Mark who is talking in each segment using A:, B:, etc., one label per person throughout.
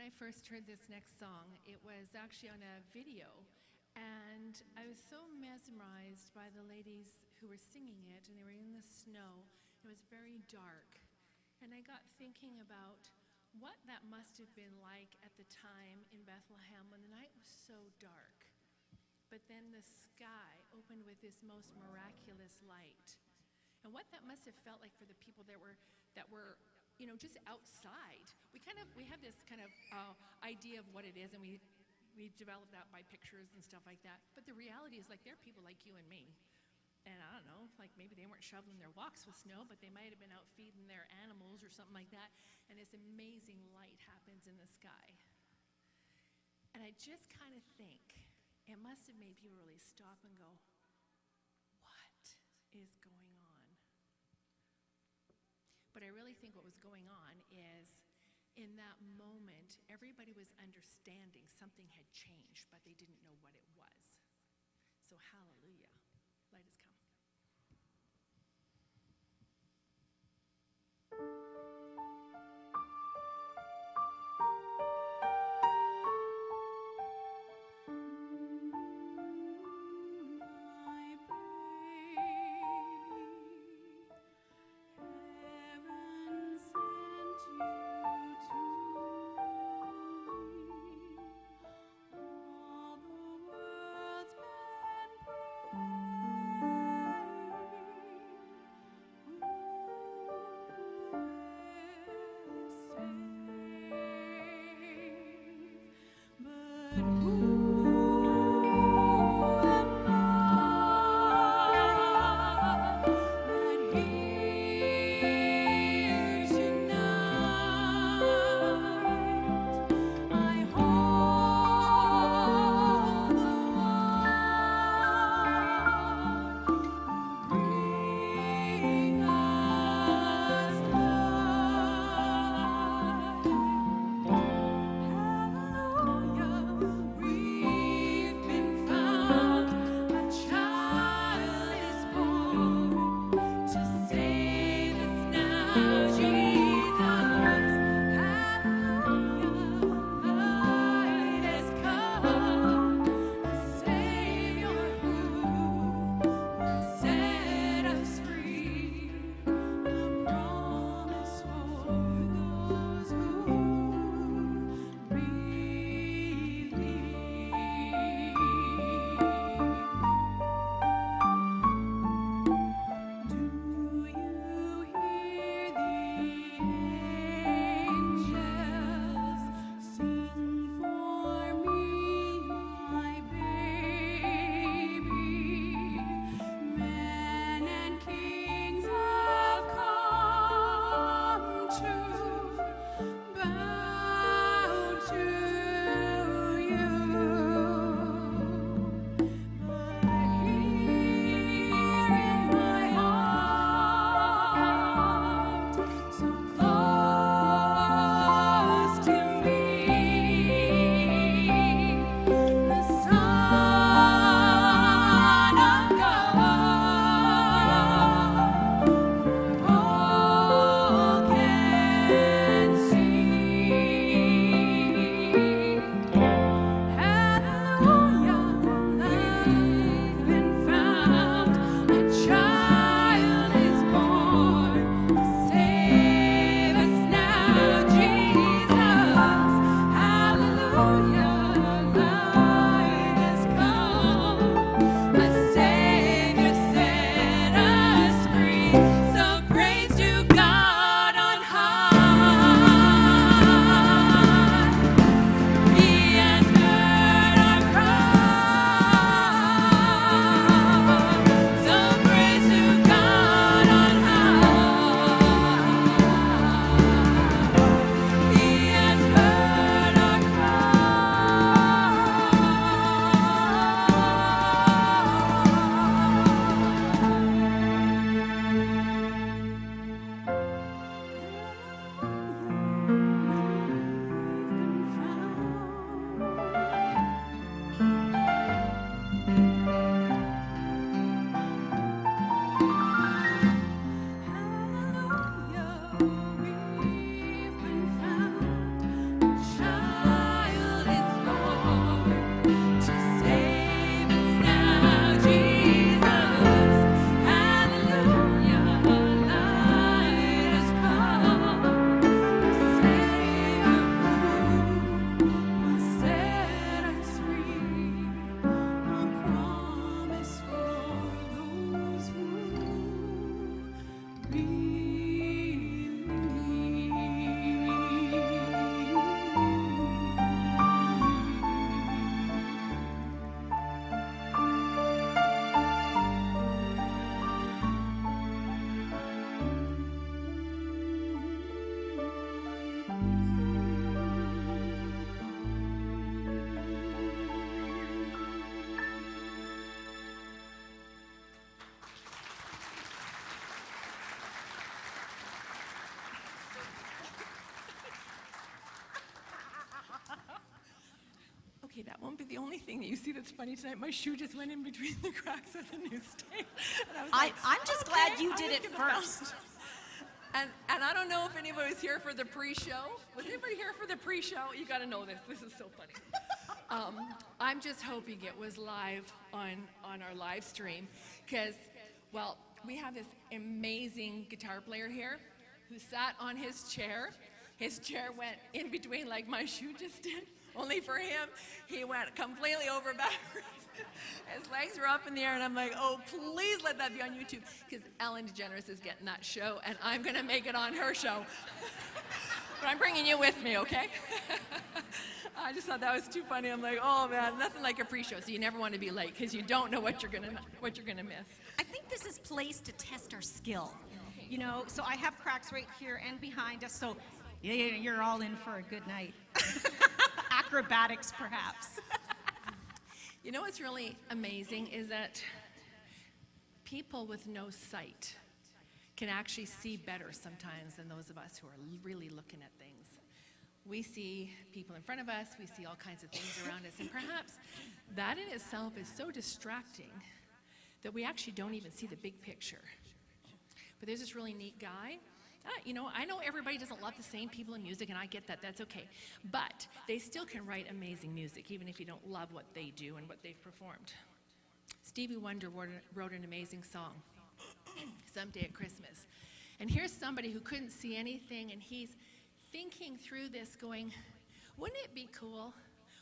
A: I first heard this next song, it was actually on a video, and I was so mesmerized by the ladies who were singing it, and they were in the snow. It was very dark, and I got thinking about what that must have been like at the time in Bethlehem when the night was so dark. But then the sky opened with this most miraculous light. And what that must have felt like for the people that were just outside. We have this kind of idea of what it is, and we develop that by pictures and stuff like that. But the reality is, like, they're people like you and me. And I don't know, like maybe they weren't shoveling their walks with snow, but they might have been out feeding their animals or something like that. And this amazing light happens in the sky. And I just kind of think it must have made people really stop and go, what is going on? But I really think what was going on is in that moment, everybody was understanding something had changed, but they didn't know what it was. So hallelujah, light has come.
B: All the world's been
A: won't be the only thing that you see that's funny tonight. My shoe just went in between the cracks of the newsstand. And I was like,
B: I'm just
A: okay,
B: glad you
A: I
B: did
A: was
B: it
A: gonna
B: first.
A: And I don't know if anybody was here for the pre-show. Was anybody here for the pre-show? You got to know this. This is so funny. I'm just hoping it was live on our live stream because, well, we have this amazing guitar player here who sat on his chair. His chair went in between like my shoe just did. Only for him, he went completely over backwards. His legs were up in the air, and I'm like, oh, please let that be on YouTube, because Ellen DeGeneres is getting that show, and I'm going to make it on her show. But I'm bringing you with me, okay? I just thought that was too funny. I'm like, oh, man, nothing like a pre-show, so you never want to be late, because you don't know what you're gonna miss.
B: I think this is placed to test our skill. You know, so I have cracks right here and behind us, so you're all in for a good night. Acrobatics, perhaps.
A: You know what's really amazing is that people with no sight can actually see better sometimes than those of us who are really looking at things. We see people in front of us, we see all kinds of things around us, and perhaps that in itself is so distracting that we actually don't even see the big picture. But there's this really neat guy. You know, I know everybody doesn't love the same people in music, and I get that, that's okay. But they still can write amazing music, even if you don't love what they do and what they've performed. Stevie Wonder wrote an amazing song, Someday at Christmas. And here's somebody who couldn't see anything, and he's thinking through this going, wouldn't it be cool?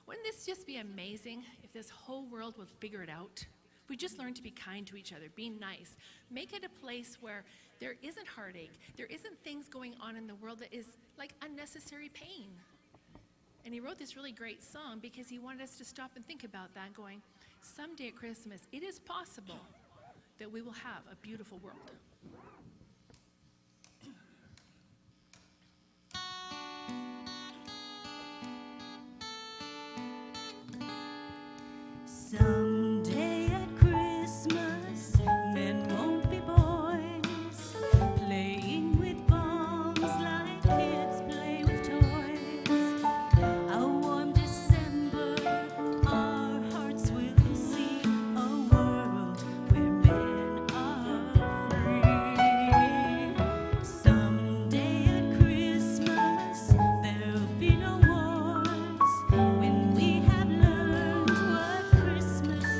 A: Wouldn't this just be amazing if this whole world would figure it out? If we just learn to be kind to each other, be nice, make it a place where there isn't heartache, there isn't things going on in the world that is like unnecessary pain. And he wrote this really great song because he wanted us to stop and think about that, going, someday at Christmas, it is possible that we will have a beautiful world.
C: Someday at Christmas, men won't be boys, playing with bombs like kids play with toys. A warm December, our hearts will see a world where men are free. Someday at Christmas, there'll be no wars when we have learned what Christmas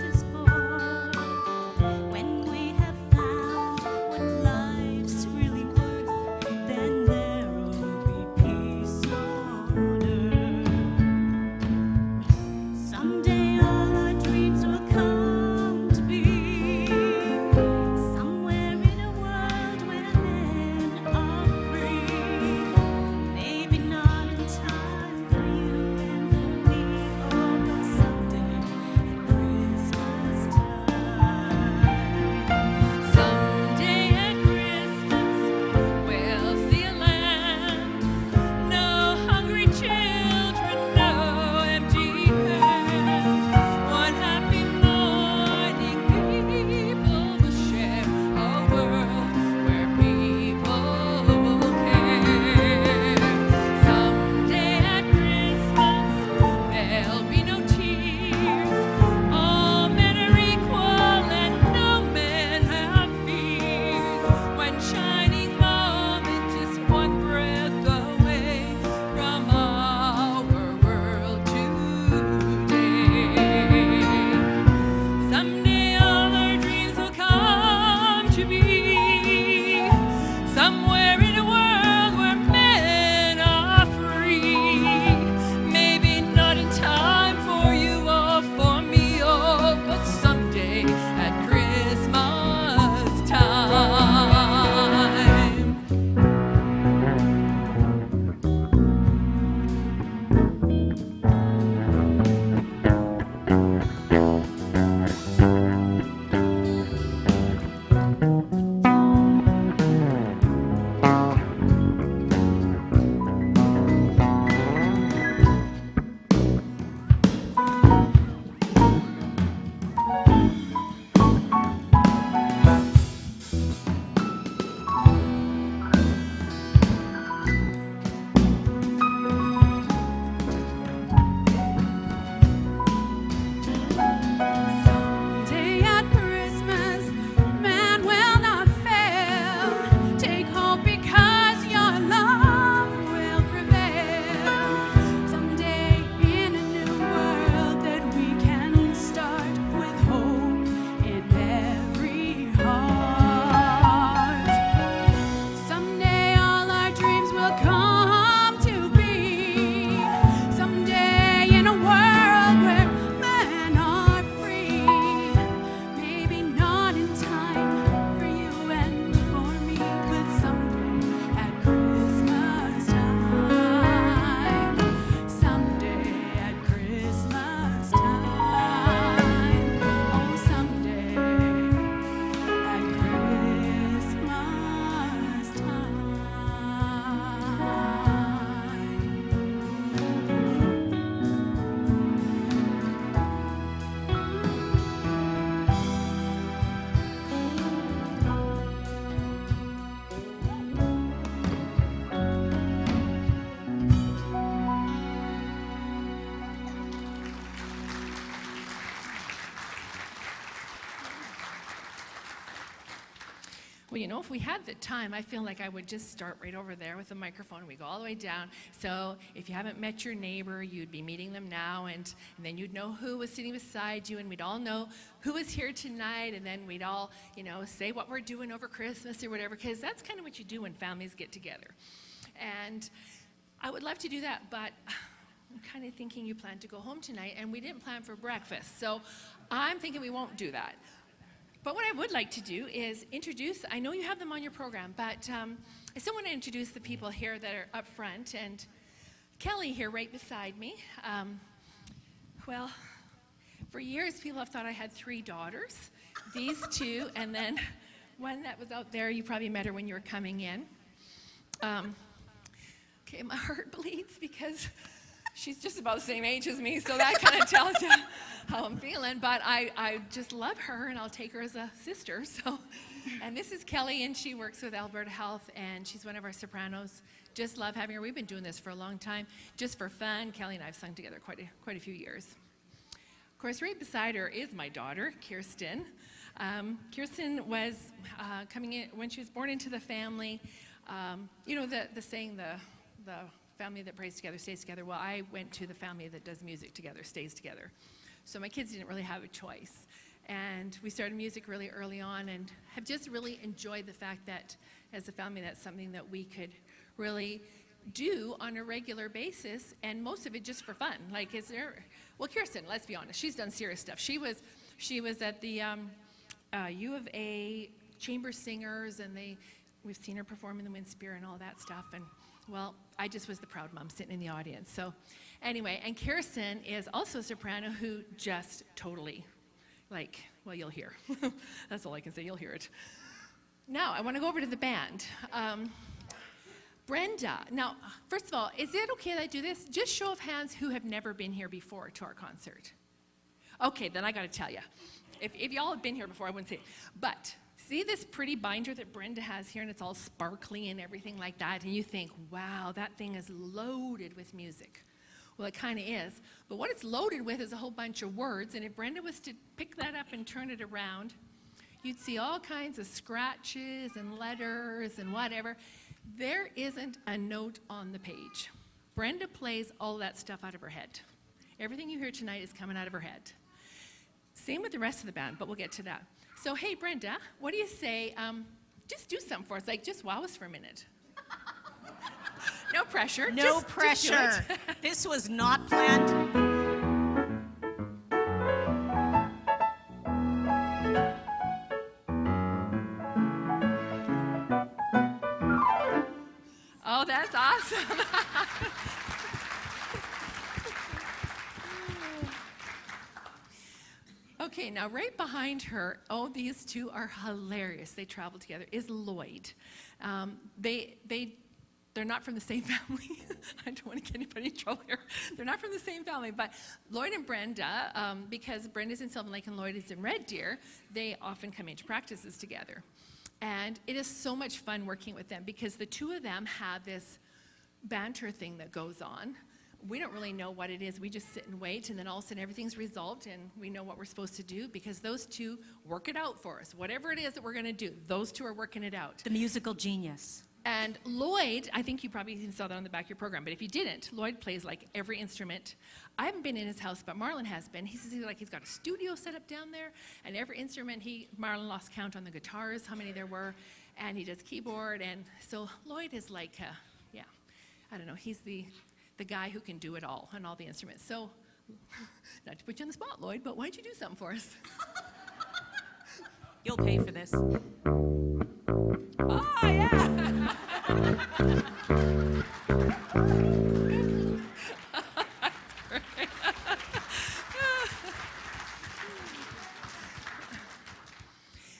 A: Well, you know, if we had the time, I feel like I would just start right over there with the microphone. We go all the way down. So if you haven't met your neighbor, you'd be meeting them now, and then you'd know who was sitting beside you, and we'd all know who was here tonight, and then we'd all, you know, say what we're doing over Christmas or whatever, because that's kind of what you do when families get together. And I would love to do that, but I'm kind of thinking you plan to go home tonight, and we didn't plan for breakfast. So I'm thinking we won't do that. But what I would like to do is introduce, I know you have them on your program, but I still want to introduce the people here that are up front. And Kelly here right beside me. Well, for years people have thought I had 3 daughters. These 2, and then one that was out there, you probably met her when you were coming in. Okay, my heart bleeds because she's just about the same age as me, so that kind of tells you how I'm feeling. But I just love her, and I'll take her as a sister. So, and this is Kelly, and she works with Alberta Health, and she's one of our sopranos. Just love having her. We've been doing this for a long time, just for fun. Kelly and I have sung together quite a few years. Of course, right beside her is my daughter, Kirsten. Kirsten was coming in when she was born into the family. You know the saying, the family that prays together stays together. Well, I went to the family that does music together stays together. So my kids didn't really have a choice. And we started music really early on, and have just really enjoyed the fact that as a family, that's something that we could really do on a regular basis, and most of it just for fun. Like, well, Kirsten, let's be honest, she's done serious stuff. She was at the U of A chamber singers, and we've seen her perform in the Wind Spear and all that stuff. And well, I just was the proud mom sitting in the audience. So anyway, and Kirsten is also a soprano who just totally, like, well, you'll hear. That's all I can say, you'll hear it. Now, I want to go over to the band. Brenda, now, first of all, is it okay that I do this? Just show of hands who have never been here before to our concert. Okay, then I got to tell you. If y'all have been here before, I wouldn't say it. But see this pretty binder that Brenda has here, and it's all sparkly and everything like that, and you think, wow, that thing is loaded with music. Well, it kind of is, but what it's loaded with is a whole bunch of words, and if Brenda was to pick that up and turn it around, you'd see all kinds of scratches and letters and whatever. There isn't a note on the page. Brenda plays all that stuff out of her head. Everything you hear tonight is coming out of her head. Same with the rest of the band, but we'll get to that. So, hey, Brenda, what do you say? Just do something for us, like just wow us for a minute. No pressure.
B: No
A: just
B: pressure.
A: do it.
B: This was not planned.
A: Oh, that's awesome. Okay, now right behind her, oh, these 2 are hilarious. They travel together, is Lloyd. They're not from the same family. I don't want to get anybody in trouble here. They're not from the same family, but Lloyd and Brenda, because Brenda's in Sylvan Lake and Lloyd is in Red Deer, they often come into practices together. And it is so much fun working with them because the 2 of them have this banter thing that goes on. We don't really know what it is. We just sit and wait, and then all of a sudden everything's resolved, and we know what we're supposed to do because those 2 work it out for us. Whatever it is that we're going to do, those 2 are working it out.
B: The musical genius.
A: And Lloyd, I think you probably saw that on the back of your program, but if you didn't, Lloyd plays like every instrument. I haven't been in his house, but Marlon has been. He says he's got a studio set up down there, and every instrument, Marlon lost count on the guitars, how many there were, and he does keyboard, and so Lloyd is like, I don't know, he's the guy who can do it all on all the instruments. So, not to put you on the spot, Lloyd, but why don't you do something for us?
B: You'll pay for this.
A: Oh, yeah.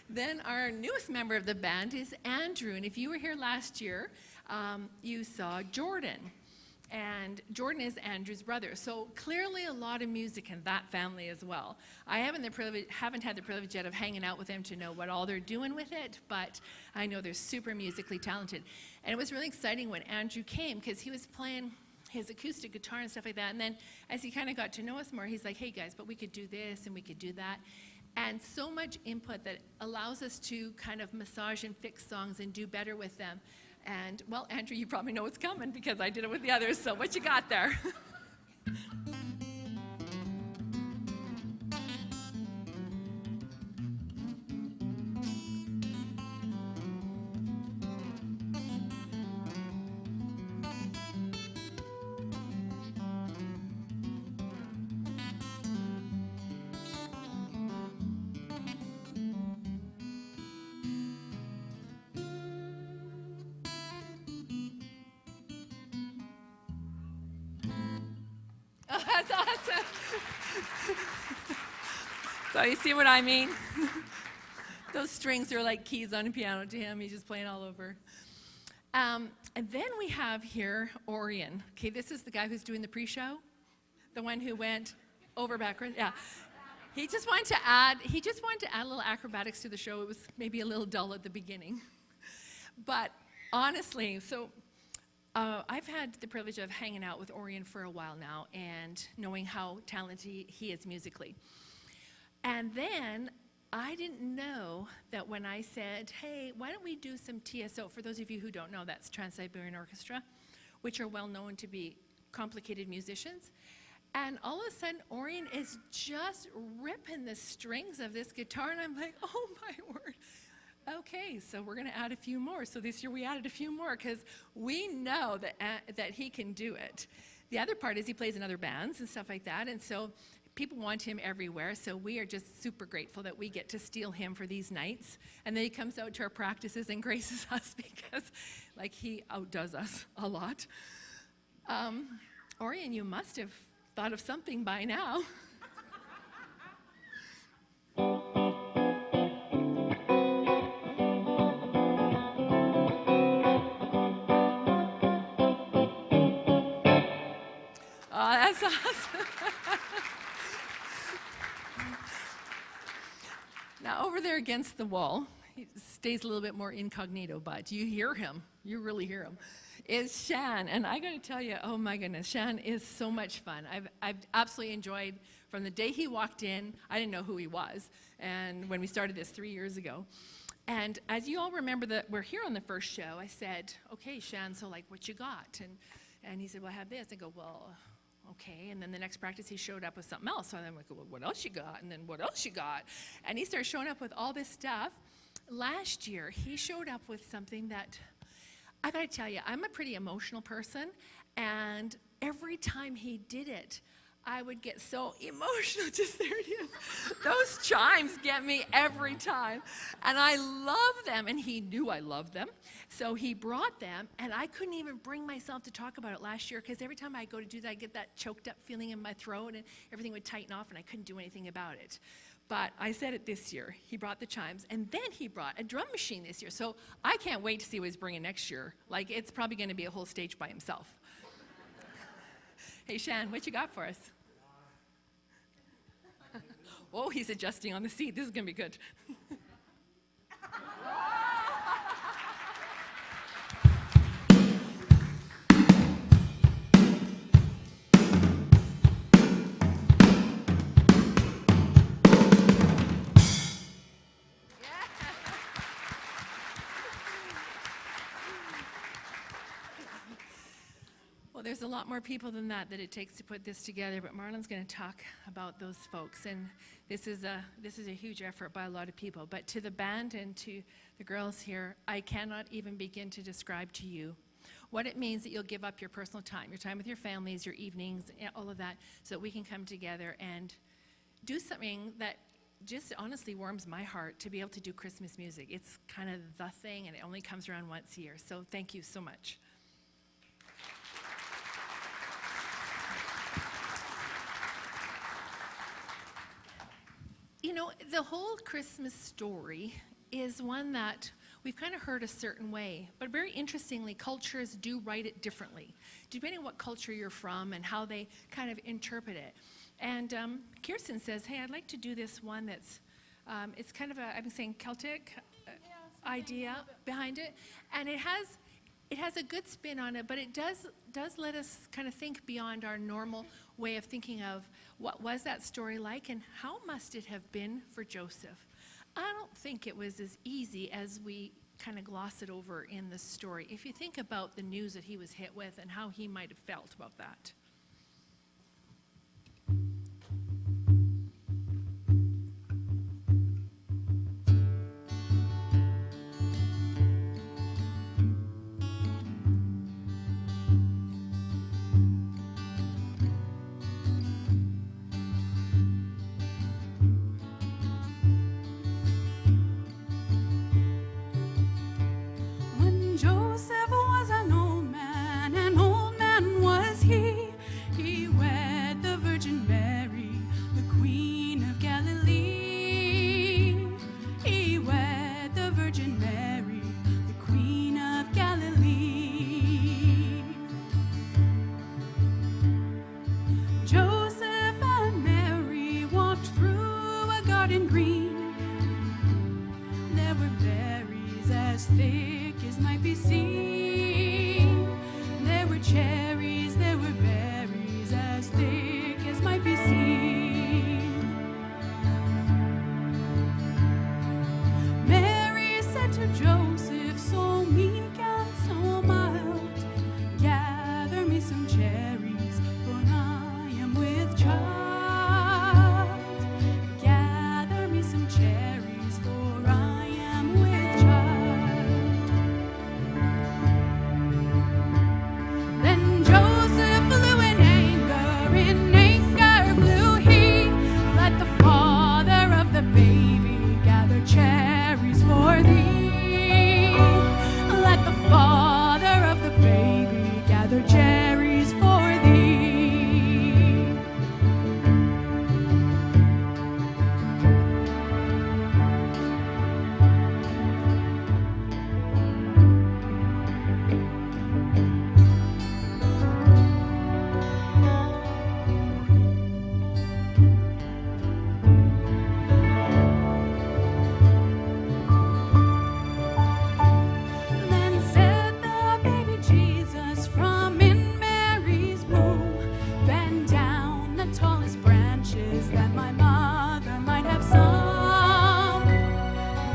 A: Then our newest member of the band is Andrew, and if you were here last year, you saw Jordan. And Jordan is Andrew's brother. So clearly a lot of music in that family as well. I haven't had the privilege yet of hanging out with them to know what all they're doing with it, but I know they're super musically talented. And it was really exciting when Andrew came because he was playing his acoustic guitar and stuff like that. And then as he kind of got to know us more, he's like, hey guys, but we could do this and we could do that. and so much input that allows us to kind of massage and fix songs and do better with them. And, well, Andrew, you probably know what's coming because I did it with the others, so what you got there? Oh, that's awesome. So you see what I mean? Those strings are like keys on a piano to him. He's just playing all over. And then we have here Orion. Okay, this is the guy who's doing the pre-show, the one who went over backwards. Yeah, he just wanted to add a little acrobatics to the show. It was maybe a little dull at the beginning, but honestly, so. I've had the privilege of hanging out with Orion for a while now and knowing how talented he is musically. And then I didn't know that when I said, hey, why don't we do some TSO? For those of you who don't know, that's Trans-Siberian Orchestra, which are well known to be complicated musicians. And all of a sudden, Orion is just ripping the strings of this guitar, and I'm like, oh my word. Okay, so we're going to add a few more. So this year we added a few more because we know that he can do it. The other part is he plays in other bands and stuff like that, and so people want him everywhere. So we are just super grateful that we get to steal him for these nights. And then he comes out to our practices and graces us because, like, he outdoes us a lot. Orion, you must have thought of something by now. Oh, that's awesome. Now, over there against the wall, he stays a little bit more incognito, but you hear him. You really hear him. Is Shan, and I got to tell you, oh my goodness, Shan is so much fun. I've absolutely enjoyed from the day he walked in. I didn't know who he was, and when we started this 3 years ago. And as you all remember that we're here on the first show, I said, okay, Shan, so like what you got? And he said, well, I have this. I go, well, okay. And then the next practice he showed up with something else. So I'm like, well, what else you got? And then what else you got? And he started showing up with all this stuff. Last year, he showed up with something that, I gotta tell you, I'm a pretty emotional person, and every time he did it, I would get so emotional. Just there it is. Those chimes get me every time. And I love them. And he knew I loved them. So he brought them. And I couldn't even bring myself to talk about it last year because every time I go to do that, I get that choked up feeling in my throat and everything would tighten off and I couldn't do anything about it. But I said it this year. He brought the chimes. And then he brought a drum machine this year. So I can't wait to see what he's bringing next year. Like, it's probably going to be a whole stage by himself. Hey, Shan, what you got for us? Oh, he's adjusting on the seat. This is going to be good. There's a lot more people than that it takes to put this together, but Marlon's going to talk about those folks, and this is a huge effort by a lot of people. But to the band and to the girls here, I cannot even begin to describe to you what it means that you'll give up your personal time with your families, your evenings, all of that, so that we can come together and do something that just honestly warms my heart to be able to do Christmas music. It's kind of the thing, and it only comes around once a year. So thank you so much. You know, the whole Christmas story is one that we've kind of heard a certain way, but very interestingly, cultures do write it differently, depending on what culture you're from and how they kind of interpret it. And Kirsten says, hey, I'd like to do this one that's, it's kind of a, I'm saying Celtic idea behind it, and it has it has a good spin on it, but it does let us kind of think beyond our normal way of thinking of what was that story like and how must it have been for Joseph. I don't think it was as easy as we kind of gloss it over in the story. If you think about the news that he was hit with and how he might have felt about that.
C: When Joseph was an old man was he. He wed the Virgin Mary, the Queen of Galilee. He wed the Virgin Mary, the Queen of Galilee. Joseph and Mary walked through a garden green. There were berries as thick as might be seen. There were cherries, there were berries as thick as might be seen. Mary said to Joseph, so meek and so mild, gather me some cherries, for I am with child. Gather me some cherries, for I am with child. Then Joseph flew in anger flew he. Let the father of the baby gather cherries for thee. Let the father of the baby gather cherries for thee. Then said the baby Jesus from in Mary's womb, bend down the tallest branches that my mother might have some.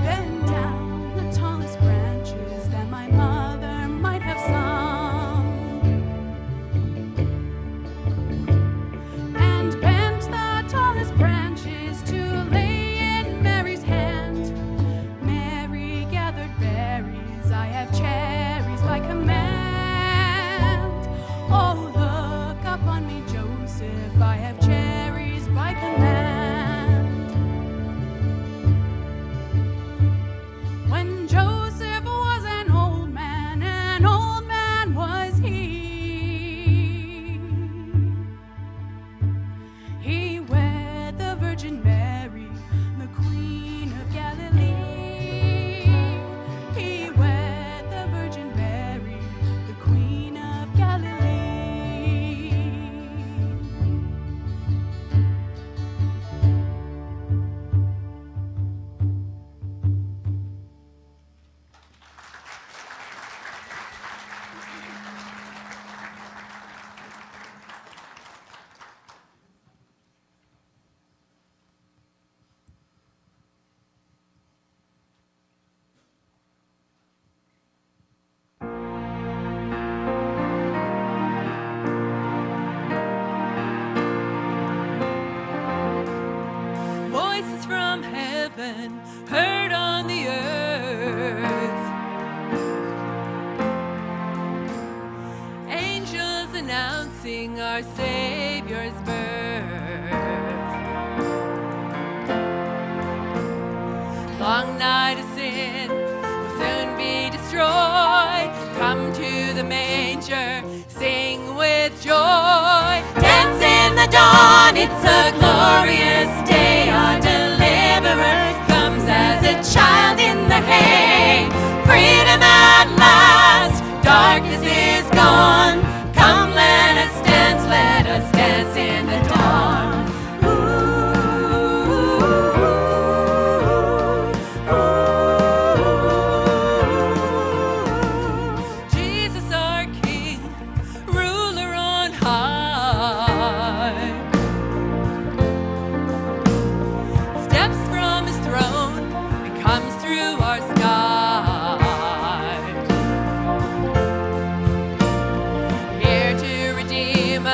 C: Bend down the tallest branches that my mother might have some. And bent the tallest branches to lay in Mary's hand. Mary gathered berries, I have cherries by command. Oh, look upon me, Joseph, I have cherries by command. When Joseph was an old man was he. He wed the Virgin Mary, the Queen of Galilee. He wed the Virgin Mary, the Queen of Galilee.
D: Voices from heaven heard on the earth. Angels announcing our Savior's birth. Long night of sin will soon be destroyed. Come to the manger, sing with joy. Dance in the dawn, it's a glorious day. Our deliverer comes as a child in the hay. Freedom at last, darkness is gone. Come, let us dance in the dawn. Jesus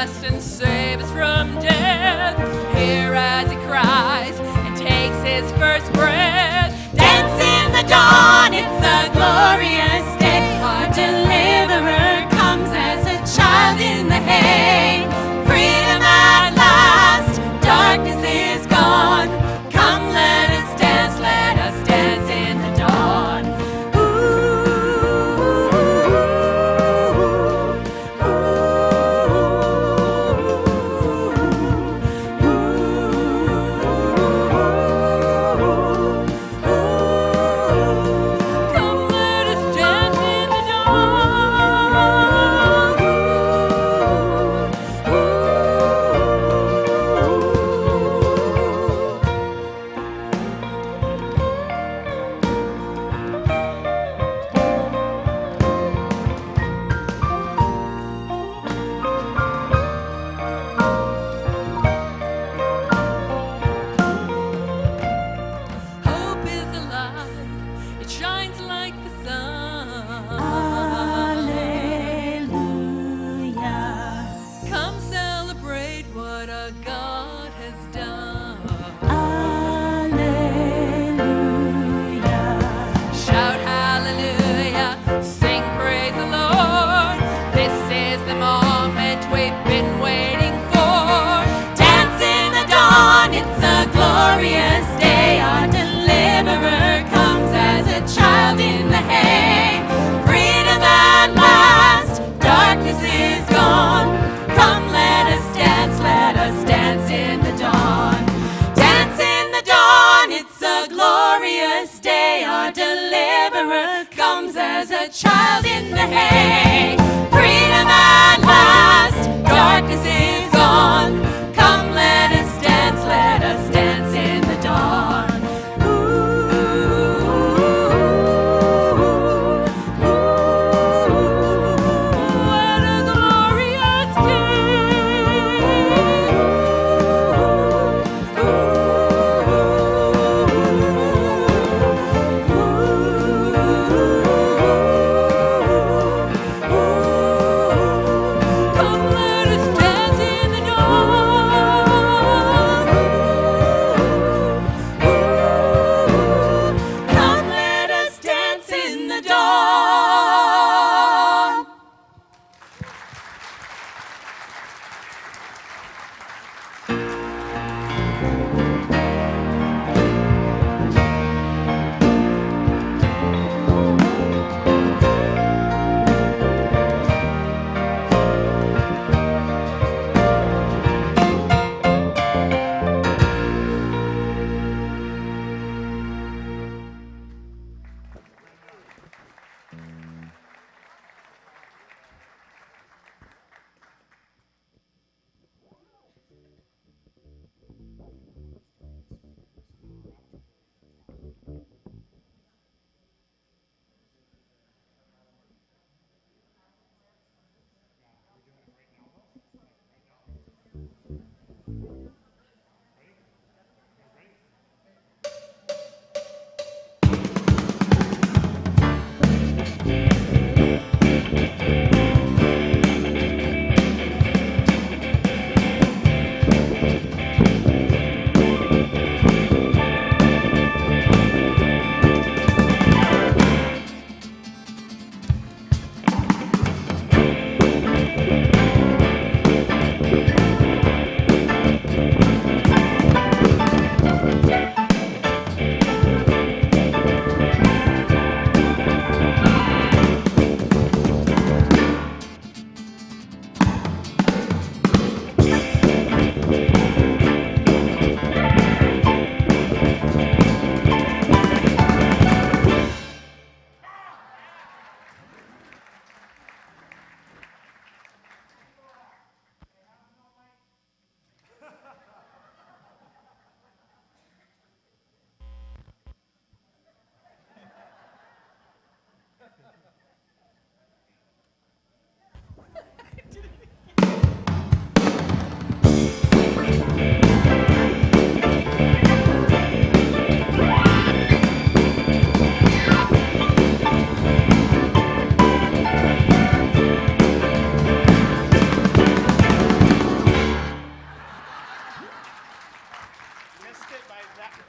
D: us and save us from death. Hear as he cries and takes his first breath. Dance in the dawn, it's a glorious day. Our deliverer comes as a child in the hay. Freedom at last, darkness is gone. Come, let us dance in the dawn. Come, let us dance in the Hope is alive, it shines like the sun.
B: Alleluia.
D: Come celebrate what our God has done.
B: Alleluia.
D: Shout hallelujah, sing praise the Lord. This is the moment we've been waiting for. Dance in the dawn, it's a glorious day. Our deliverer comes as a child in the hay. Freedom at last, darkness is gone. Come, let us dance in the dawn. Dance in the dawn, it's a glorious day. Our deliverer comes as a child in the hay. Freedom at last, darkness is gone. Come, let us dance in the dawn. What a glorious day.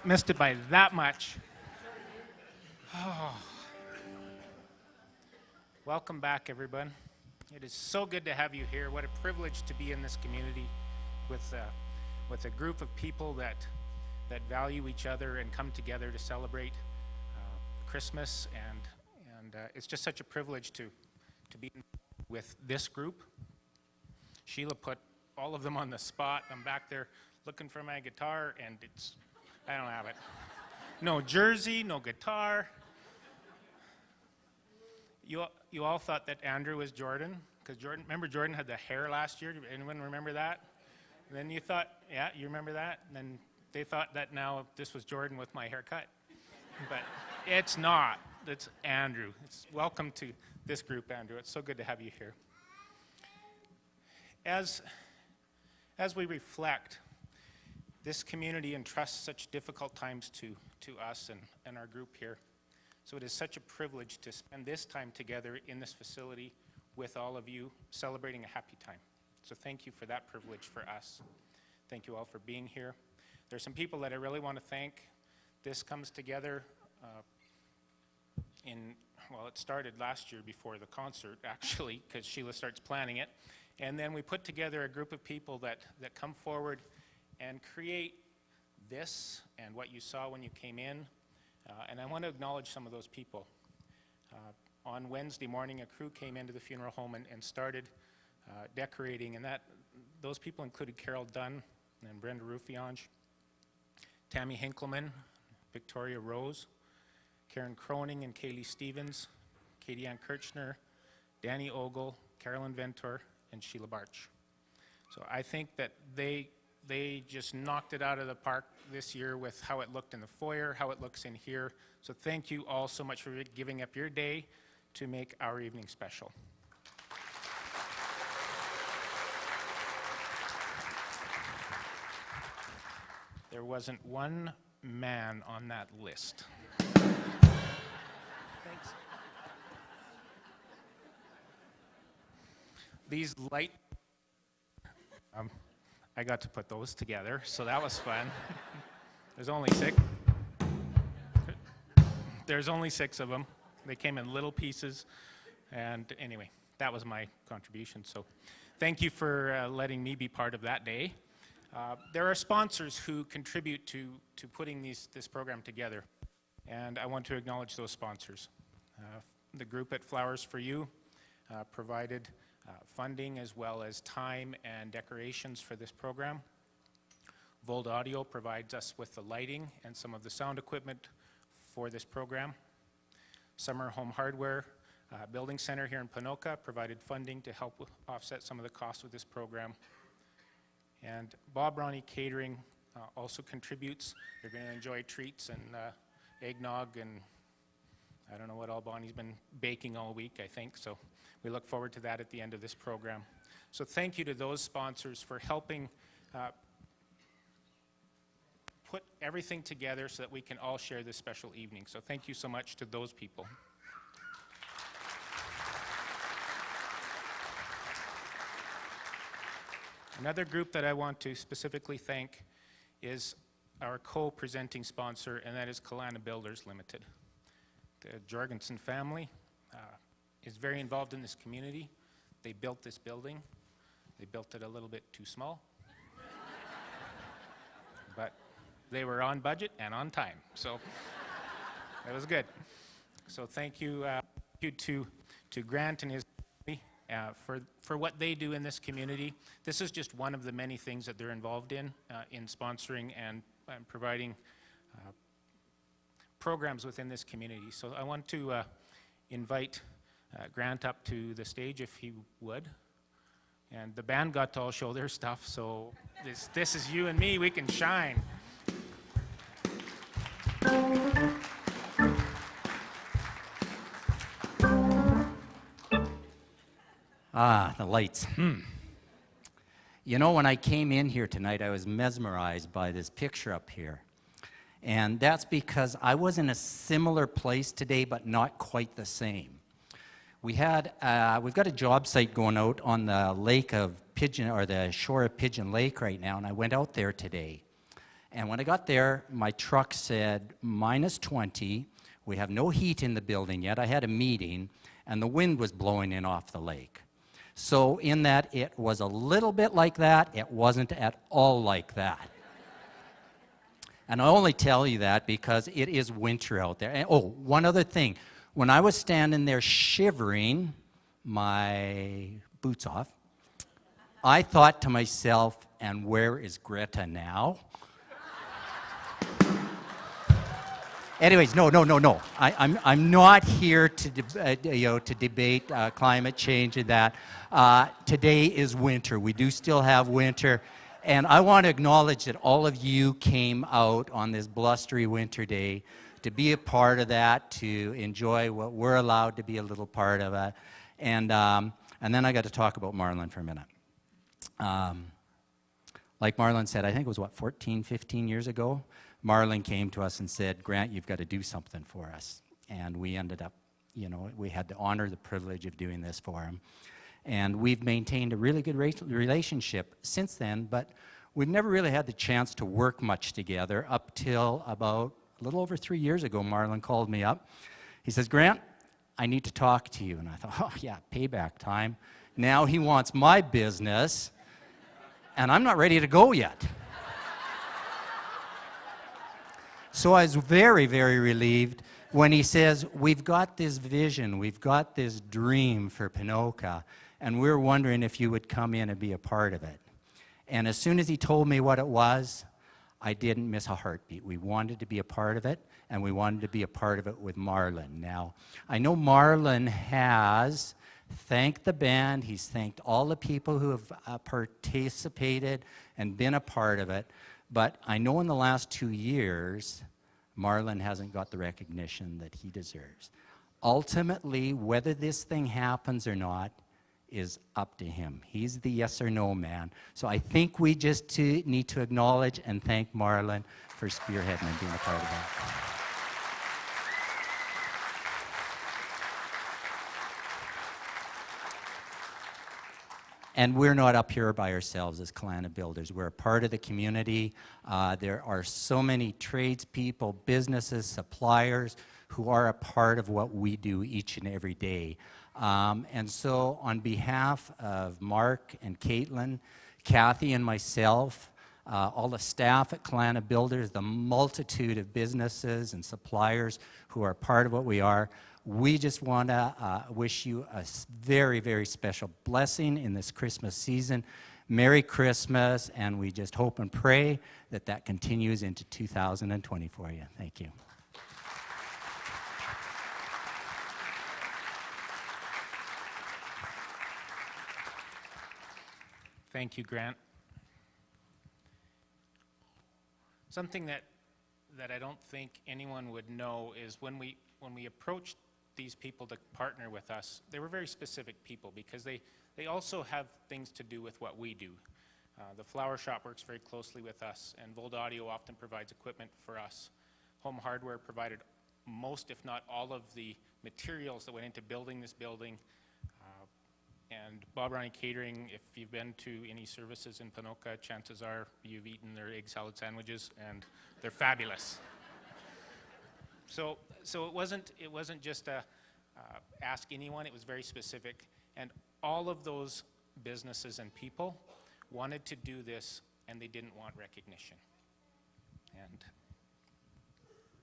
E: missed it by that much. Oh. Welcome back, everyone. It is so good to have you here. What a privilege to be in this community with a group of people that value each other and come together to celebrate Christmas. And it's just such a privilege to be with this group. Sheila put all of them on the spot. I'm back there looking for my guitar, and I don't have it. No jersey, no guitar. You all thought that Andrew was Jordan, because remember Jordan had the hair last year? Anyone remember that? And then you thought, yeah, you remember that? And then they thought that now this was Jordan with my haircut. But it's not. It's Andrew. Welcome to this group, Andrew. It's so good to have you here. As we reflect, this community entrusts such difficult times to us and our group here. So it is such a privilege to spend this time together in this facility with all of you, celebrating a happy time. So thank you for that privilege for us. Thank you all for being here. There's some people that I really want to thank. This comes together it started last year before the concert, actually, because Sheila starts planning it. And then we put together a group of people that come forward and create this and what you saw when you came in. And I want to acknowledge some of those people. On Wednesday morning, a crew came into the funeral home and started decorating, and those people included Carol Dunn and Brenda Ruffiange, Tammy Hinkleman, Victoria Rose, Karen Croning and Kaylee Stevens, Katie Ann Kirchner, Danny Ogle, Carolyn Ventor, and Sheila Barch. So I think that they just knocked it out of the park this year with how it looked in the foyer, how it looks in here. So thank you all so much for giving up your day to make our evening special. There wasn't one man on that list. Thanks. These light, I got to put those together, so that was fun. There's only 6. There's only 6 of them. They came in little pieces, and anyway, that was my contribution. So thank you for letting me be part of that day. There are sponsors who contribute to putting this program together, and I want to acknowledge those sponsors. The group at Flowers for You provided funding as well as time and decorations for this program. Vold Audio provides us with the lighting and some of the sound equipment for this program. Summer Home Hardware Building Center here in Ponoka provided funding to help offset some of the costs of this program. And Bob Ronnie Catering also contributes. You're going to enjoy treats and eggnog, and I don't know what all Bonnie's been baking all week, I think. So we look forward to that at the end of this program. So thank you to those sponsors for helping put everything together so that we can all share this special evening. So thank you so much to those people. Another group that I want to specifically thank is our co-presenting sponsor, and that is Kalana Builders Limited. The Jorgensen family is very involved in this community. They built this building. They built it a little bit too small. But they were on budget and on time, so it was good. So thank you to Grant and his family for what they do in this community. This is just one of the many things that they're involved in sponsoring and providing programs within this community. So I want to invite Grant up to the stage if he would. And the band got to all show their stuff, so this is you and me, we can shine.
F: Ah, the lights. You know, when I came in here tonight, I was mesmerized by this picture up here. And that's because I was in a similar place today, but not quite the same. We've got a job site going out on the lake of Pigeon, or the shore of Pigeon Lake right now, and I went out there today. And when I got there, my truck said -20. We have no heat in the building yet. I had a meeting, and the wind was blowing in off the lake. So in that, it was a little bit like that. It wasn't at all like that. And I only tell you that because it is winter out there. And, oh, one other thing. When I was standing there shivering, my boots off, I thought to myself, and where is Greta now? Anyways, no. I'm not here to debate climate change and that. Today is winter. We do still have winter. And I want to acknowledge that all of you came out on this blustery winter day to be a part of that, to enjoy what we're allowed to be a little part of it. And then I got to talk about Marlon for a minute. Like Marlon said, I think it was, 14, 15 years ago, Marlon came to us and said, Grant, you've got to do something for us. And we ended up, we had to honor the privilege of doing this for him. And we've maintained a really good relationship since then, but we've never really had the chance to work much together up till about a little over 3 years ago. Marlon called me up. He says, Grant, I need to talk to you. And I thought, oh yeah, payback time. Now he wants my business, and I'm not ready to go yet. So I was very, very relieved when he says, we've got this vision, we've got this dream for Ponoka, and we're wondering if you would come in and be a part of it. And as soon as he told me what it was, I didn't miss a heartbeat. We wanted to be a part of it, and we wanted to be a part of it with Marlon. Now, I know Marlon has thanked the band, he's thanked all the people who have participated and been a part of it, but I know in the last 2 years, Marlon hasn't got the recognition that he deserves. Ultimately, whether this thing happens or not is up to him. He's the yes or no man. So I think we just need to acknowledge and thank Marlon for spearheading and being a part of that. And we're not up here by ourselves as Clan of Builders. We're a part of the community. There are so many tradespeople, businesses, suppliers who are a part of what we do each and every day. And so on behalf of Mark and Caitlin, Kathy and myself, all the staff at Clan of Builders, the multitude of businesses and suppliers who are part of what we are, we just want to wish you a very, very special blessing in this Christmas season. Merry Christmas, and we just hope and pray that that continues into 2020 for you. Thank you.
E: Thank you, Grant. Something that I don't think anyone would know is when we approached these people to partner with us, they were very specific people because they also have things to do with what we do. The flower shop works very closely with us, and Vold Audio often provides equipment for us. Home Hardware provided most, if not all, of the materials that went into building this building. And Bob Ronnie Catering, if you've been to any services in Ponoka, chances are you've eaten their egg salad sandwiches, and they're fabulous. So it wasn't just a ask anyone. It was very specific, and all of those businesses and people wanted to do this, and they didn't want recognition. And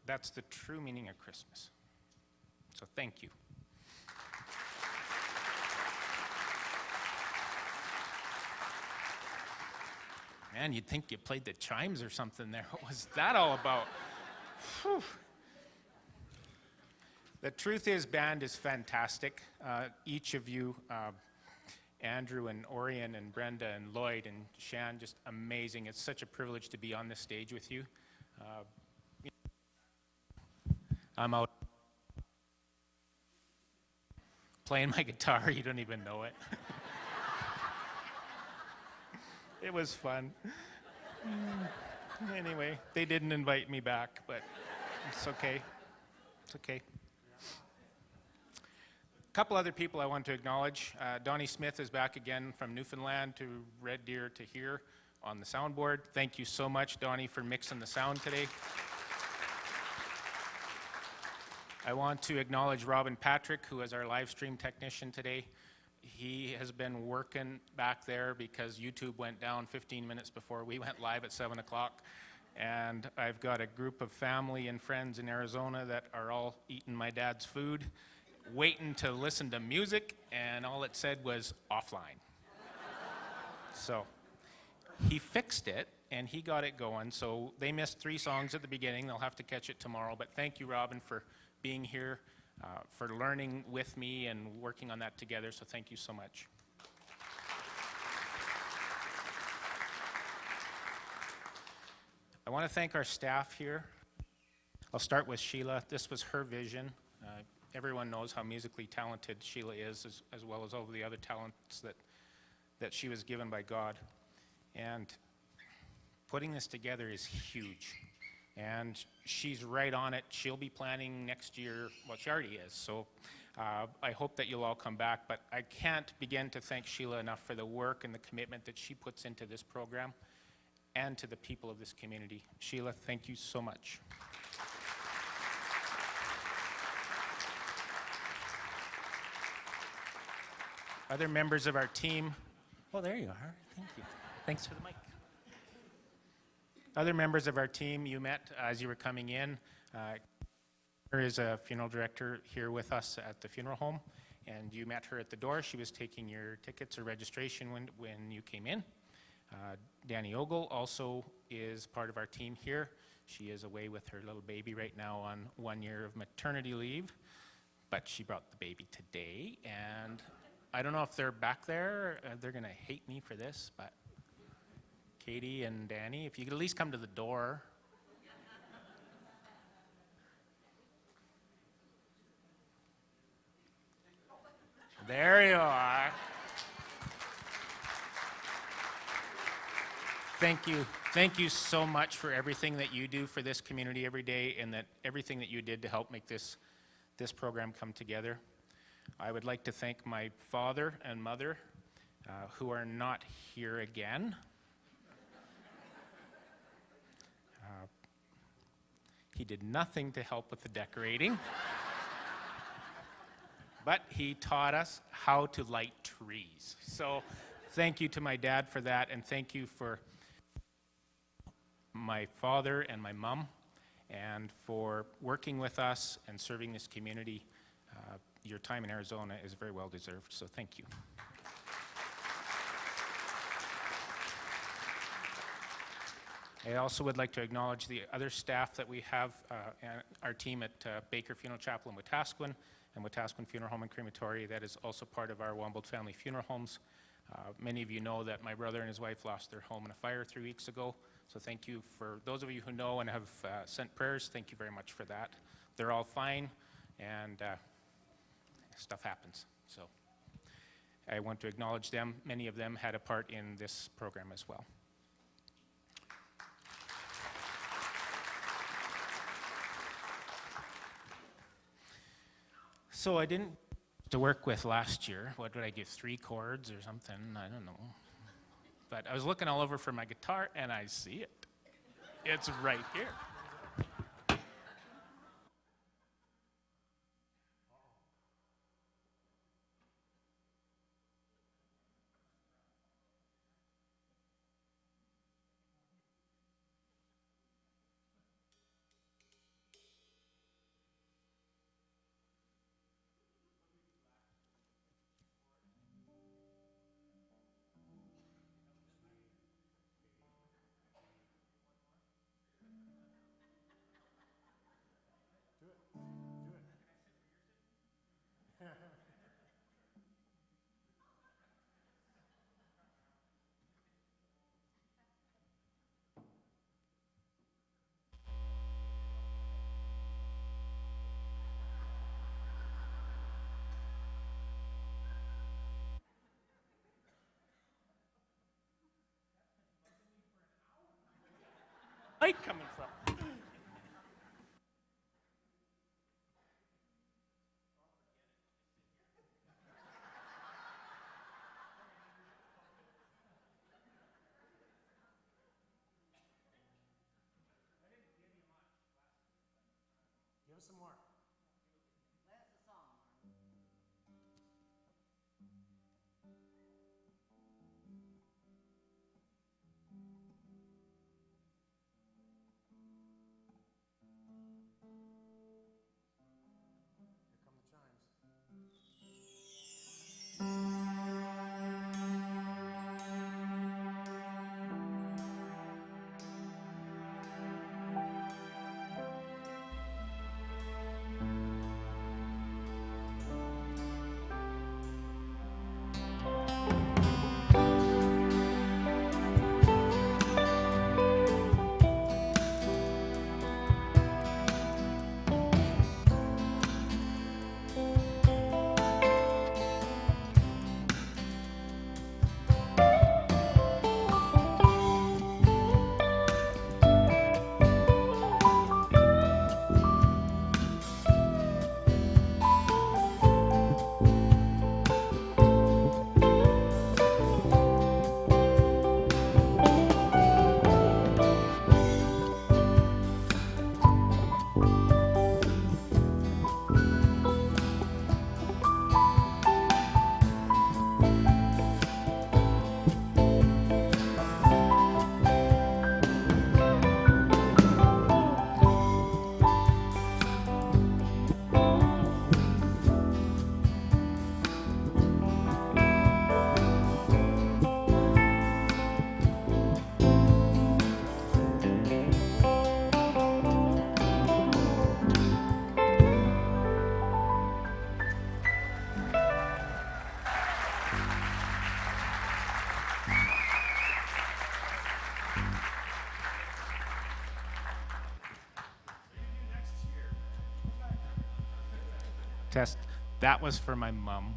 E: that's the true meaning of Christmas. So thank you. Man, you'd think you played the chimes or something there. What was that all about? Whew. The truth is, band is fantastic. Each of you, Andrew and Orion and Brenda and Lloyd and Shan, just amazing. It's such a privilege to be on this stage with you. I'm out playing my guitar. You don't even know it. It was fun. Anyway, they didn't invite me back, but it's okay. It's okay. A couple other people I want to acknowledge. Donnie Smith is back again from Newfoundland to Red Deer to here. on the soundboard. Thank you so much, Donnie, for mixing the sound today. I want to acknowledge Robin Patrick, who is our live stream technician today. He has been working back there because YouTube went down 15 minutes before we went live at 7 o'clock. And I've got a group of family and friends in Arizona that are all eating my dad's food, waiting to listen to music, and all it said was offline. So he fixed it, and he got it going. So they missed 3 songs at the beginning. They'll have to catch it tomorrow. But thank you, Robin, for being here, for learning with me and working on that together. So thank you so much. I want to thank our staff here. I'll start with Sheila. This was her vision. Everyone knows how musically talented Sheila is, as well as all the other talents that she was given by God. And putting this together is huge. And she's right on it. She'll be planning next year. Well, she already is. So I hope that you'll all come back. But I can't begin to thank Sheila enough for the work and the commitment that she puts into this program and to the people of this community. Sheila, thank you so much. Other members of our team. Oh, there you are. Thank you. Thanks for the mic. Other members of our team you met as you were coming in. There is a funeral director here with us at the funeral home, and you met her at the door. She was taking your tickets or registration when you came in. Danny Ogle also is part of our team here. She is away with her little baby right now on 1 year of maternity leave, but she brought the baby today, and I don't know if they're back there. They're going to hate me for this, but Katie and Danny, if you could at least come to the door. There you are. Thank you. Thank you so much for everything that you do for this community every day, and that everything that you did to help make this program come together. I would like to thank my father and mother, who are not here again. He did nothing to help with the decorating, but he taught us how to light trees. So thank you to my dad for that, and thank you for my father and my mom, and for working with us and serving this community. Your time in Arizona is very well deserved, so thank you. I also would like to acknowledge the other staff that we have, and our team at Baker Funeral Chapel in Wetaskiwin and Wetaskiwin Funeral Home and Crematory. That is also part of our Wombold Family Funeral Homes. Many of you know that my brother and his wife lost their home in a fire 3 weeks ago, so thank you for those of you who know and have sent prayers. Thank you very much for that. They're all fine, and stuff happens. So I want to acknowledge them. Many of them had a part in this program as well. So I didn't to work with last year. What did I give, 3 chords or something? I don't know. But I was looking all over for my guitar, and I see it. It's right here. Light coming from?
G: us some more. Here come the chimes.
E: Test. That was for my mom.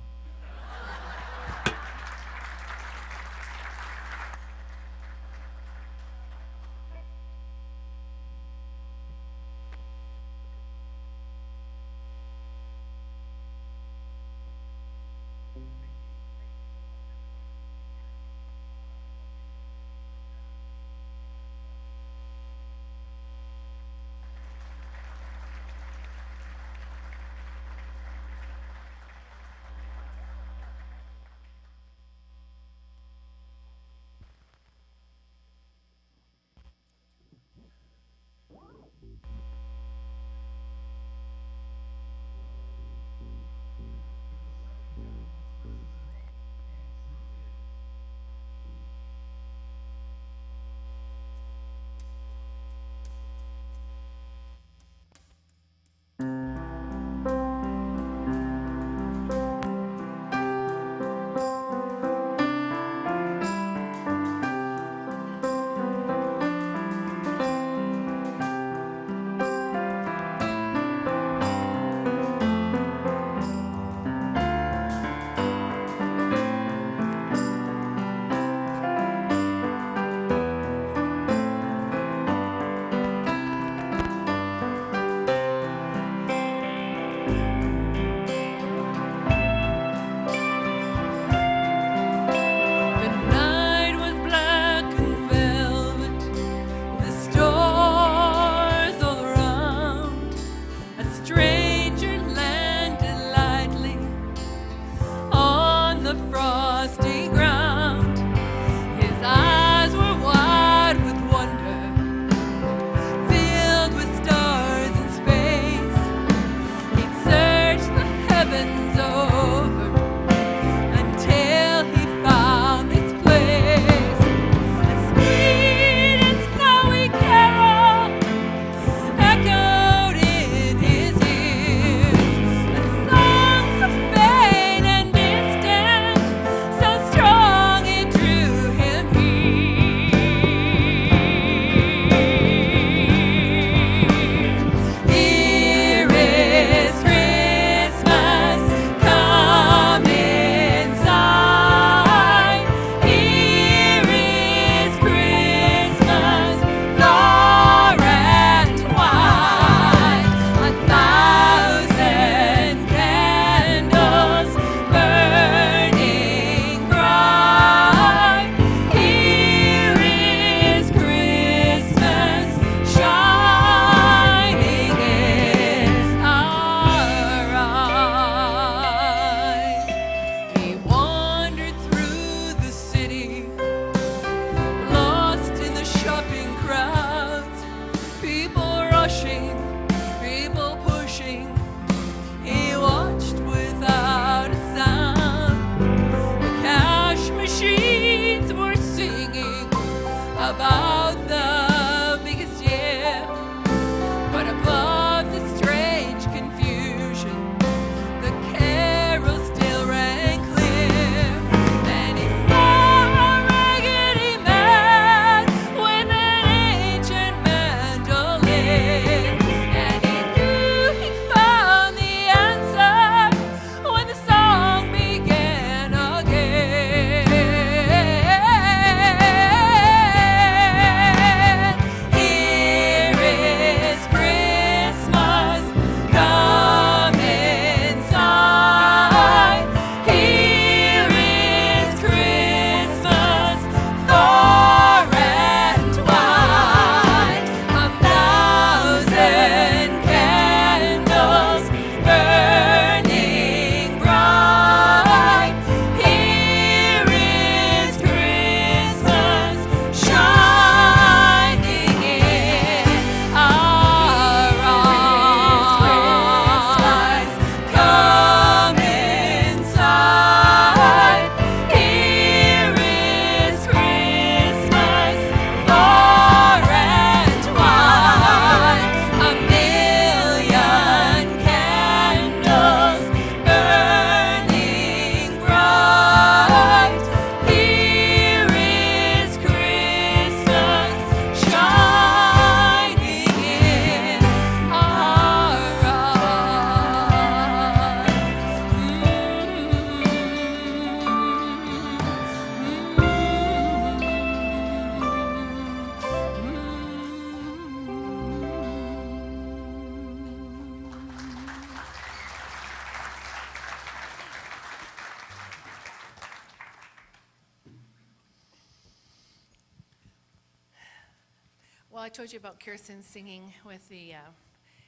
A: Well, I told you about Kirsten singing with the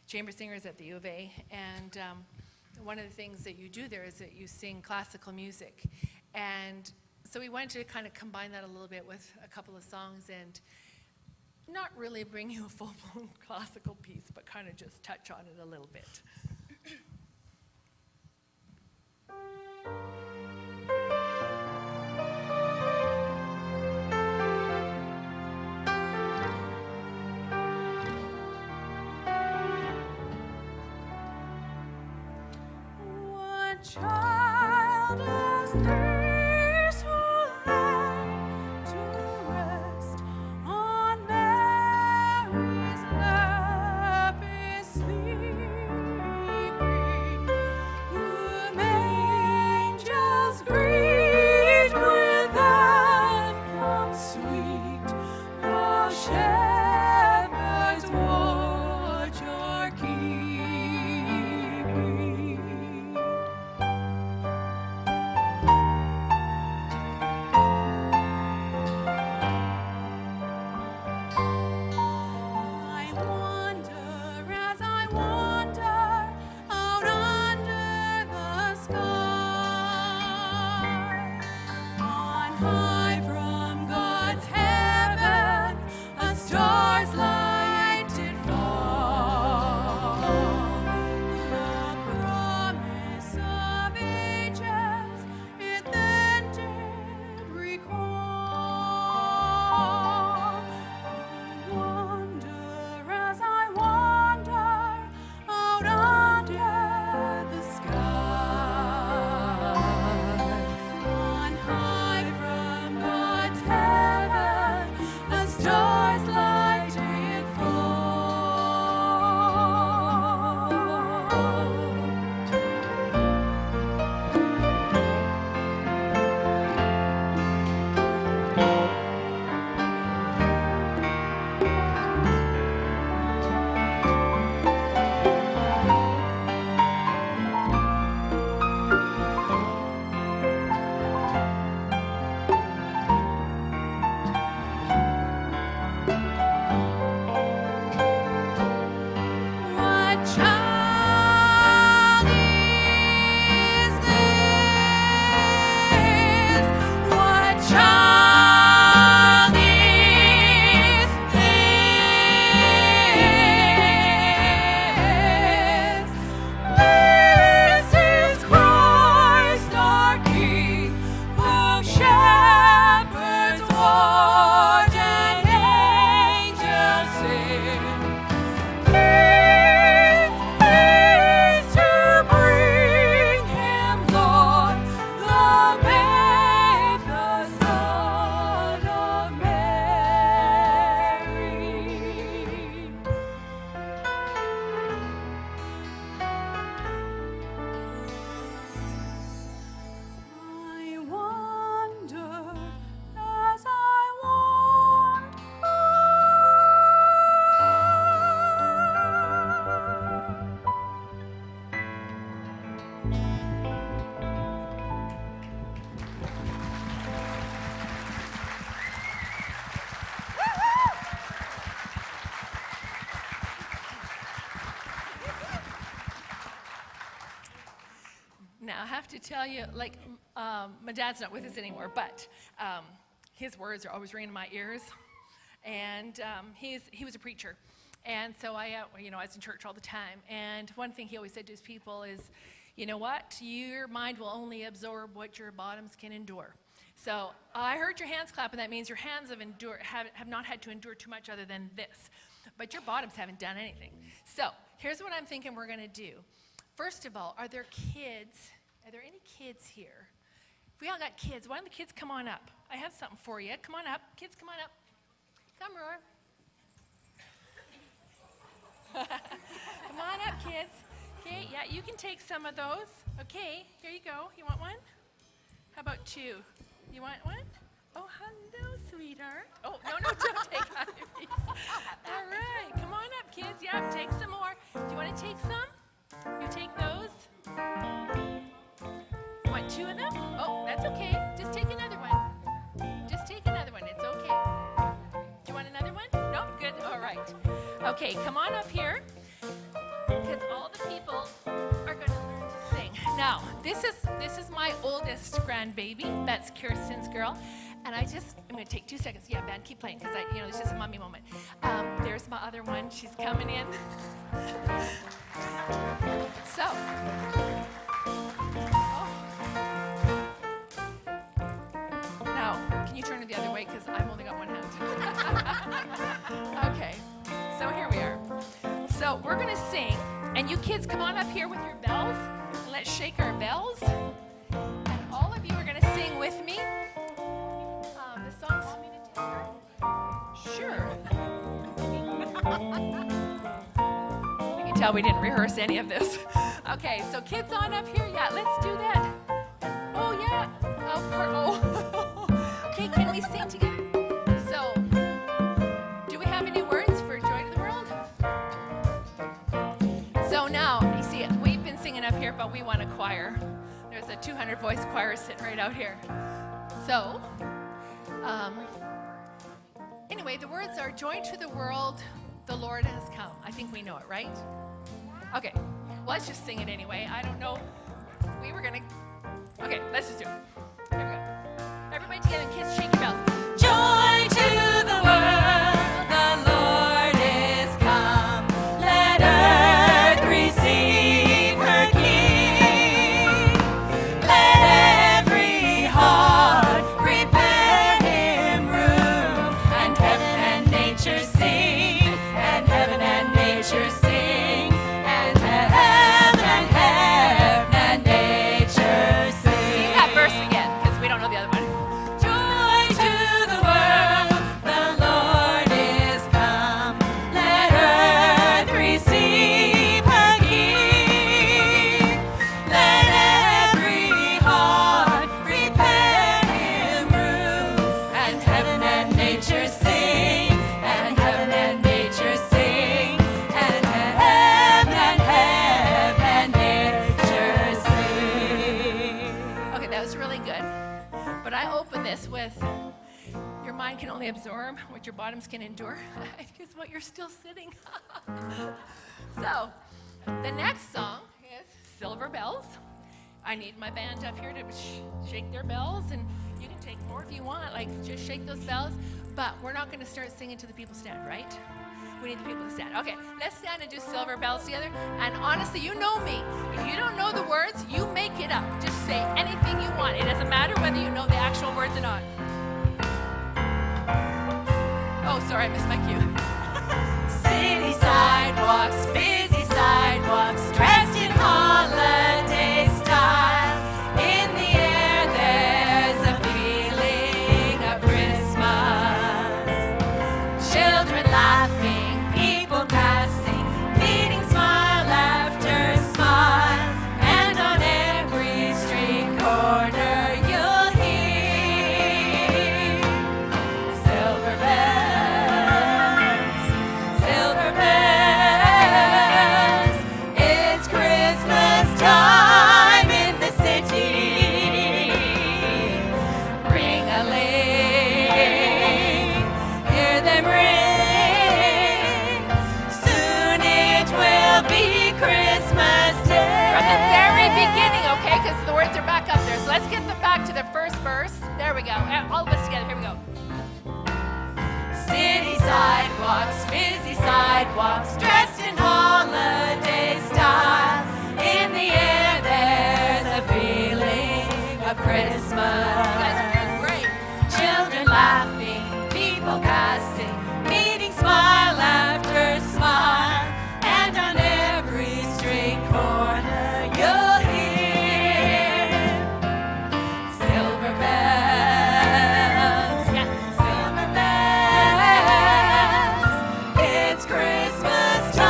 A: chamber singers at the U of A, and one of the things that you do there is that you sing classical music. And so we wanted to kind of combine that a little bit with a couple of songs and not really bring you a full-blown classical piece, but kind of just touch on it a little bit.
C: What child is this who lay to rest on Mary's lap is sleeping, whom angels greet with anthem sweet, while shepherds watch are keeping. I wander as I wander out under the sky. On high from God's heaven, a star's light did fall. The promise of ages it then did recall. I wander as I wander out under the sky. On high from God's heaven, a star's light did fall. What child is this? What child is this? This is Christ our King, whom shepherds watch and angels sing. Peace to bring him, Lord, the babe, the Son of Mary. I wander as I wander.
A: Now, I have to tell you, like, my dad's not with us anymore, but his words are always ringing in my ears. And he was a preacher. And so I was in church all the time. And one thing he always said to his people is, you know what? Your mind will only absorb what your bottoms can endure. So I heard your hands clap, and that means your hands have not had to endure too much other than this. But your bottoms haven't done anything. So here's what I'm thinking we're going to do. First of all, are there kids? Are there any kids here? If we all got kids, why don't the kids come on up? I have something for you. Come on up. Kids, come on up. Come, Roar. Come on up, kids. Okay, yeah, you can take some of those. Okay, here you go. You want one? How about two? You want one? Oh, hello, sweetheart. Oh, no, don't take either of these. All right, come on up, kids. Yeah, take some more. Do you want to take some? You take those? You want two of them? Oh, that's okay. Just take another one. Just take another one. It's okay. Do you want another one? No? Good. All right.
D: Okay, come on up here, because all the people are going to learn to sing. Now, this is my oldest grandbaby. That's Kirsten's girl. And I'm going to take 2 seconds. Yeah, band, keep playing, because it's just a mommy moment. There's my other one. She's coming in. So. Now, can you turn it the other way, because I've only got one hand. Okay, so here we are. So we're going to sing, and you kids come on up here with your bells, and let's shake our bells. And all of you are going to sing with me. The song's... Sure. You can tell we didn't rehearse any of this. Okay, so kids on up here. Yeah, let's do that. Oh, yeah. Okay, can we sing together? So, do we have any words for Joy to the World? So now, you see, we've been singing up here, but we want a choir. There's a 200-voice choir sitting right out here. So, anyway, the words are, Joy to the world, the Lord has come. I think we know it, right? Okay, well, let's just sing it anyway. I don't know. We were going to... Okay, let's just do it. Here we go. Everybody together, and kids, shake your bells. Joy to the world, the Lord is come. Let earth receive her King. Let every heart prepare him room. And heaven and nature sing, and heaven and nature sing, and heaven and nature sing. Sing that verse again, because we don't know the other one. Joy to the world, the Lord is come. Let earth receive her King. Let every heart prepare him room. And heaven and nature sing, and heaven and nature sing, and heaven and nature sing. Okay, that was really good. But I open this with, your mind can only absorb what your bottoms can endure. Because what you're still sitting. So, the next song is Silver Bells. I need my band up here to shake their bells, and you can take more if you want, like just shake those bells. But we're not going to start singing to the people stand, right? We need the people to stand. Okay, let's stand and do Silver Bells together. And honestly, you know me. If you don't know the words, you make it up. Just say anything you want. It doesn't matter whether you know the actual words or not. Oh, sorry, I missed my cue. City sidewalks, busy sidewalks, dressed in holiday style. In the air, there's a feeling of Christmas. Children laughing, people passing, meeting smile after smile. And on every street corner, you'll hear silver bells, silver bells. It's Christmas time in the city. Ring-a-ling, hear them ring. Soon it will be Christmas Day. From the very beginning, okay, because the words are back up there. So let's get them back to the first verse. There we go. All of us together. Here we go. City sidewalks, busy sidewalks, dressed in holiday style. In the air, there's a feeling of Christmas. You guys are doing great. Children laughing, people passing, meeting smile after smile. And on every street corner, you'll hear silver bells. Yeah, silver bells. It's Christmas time.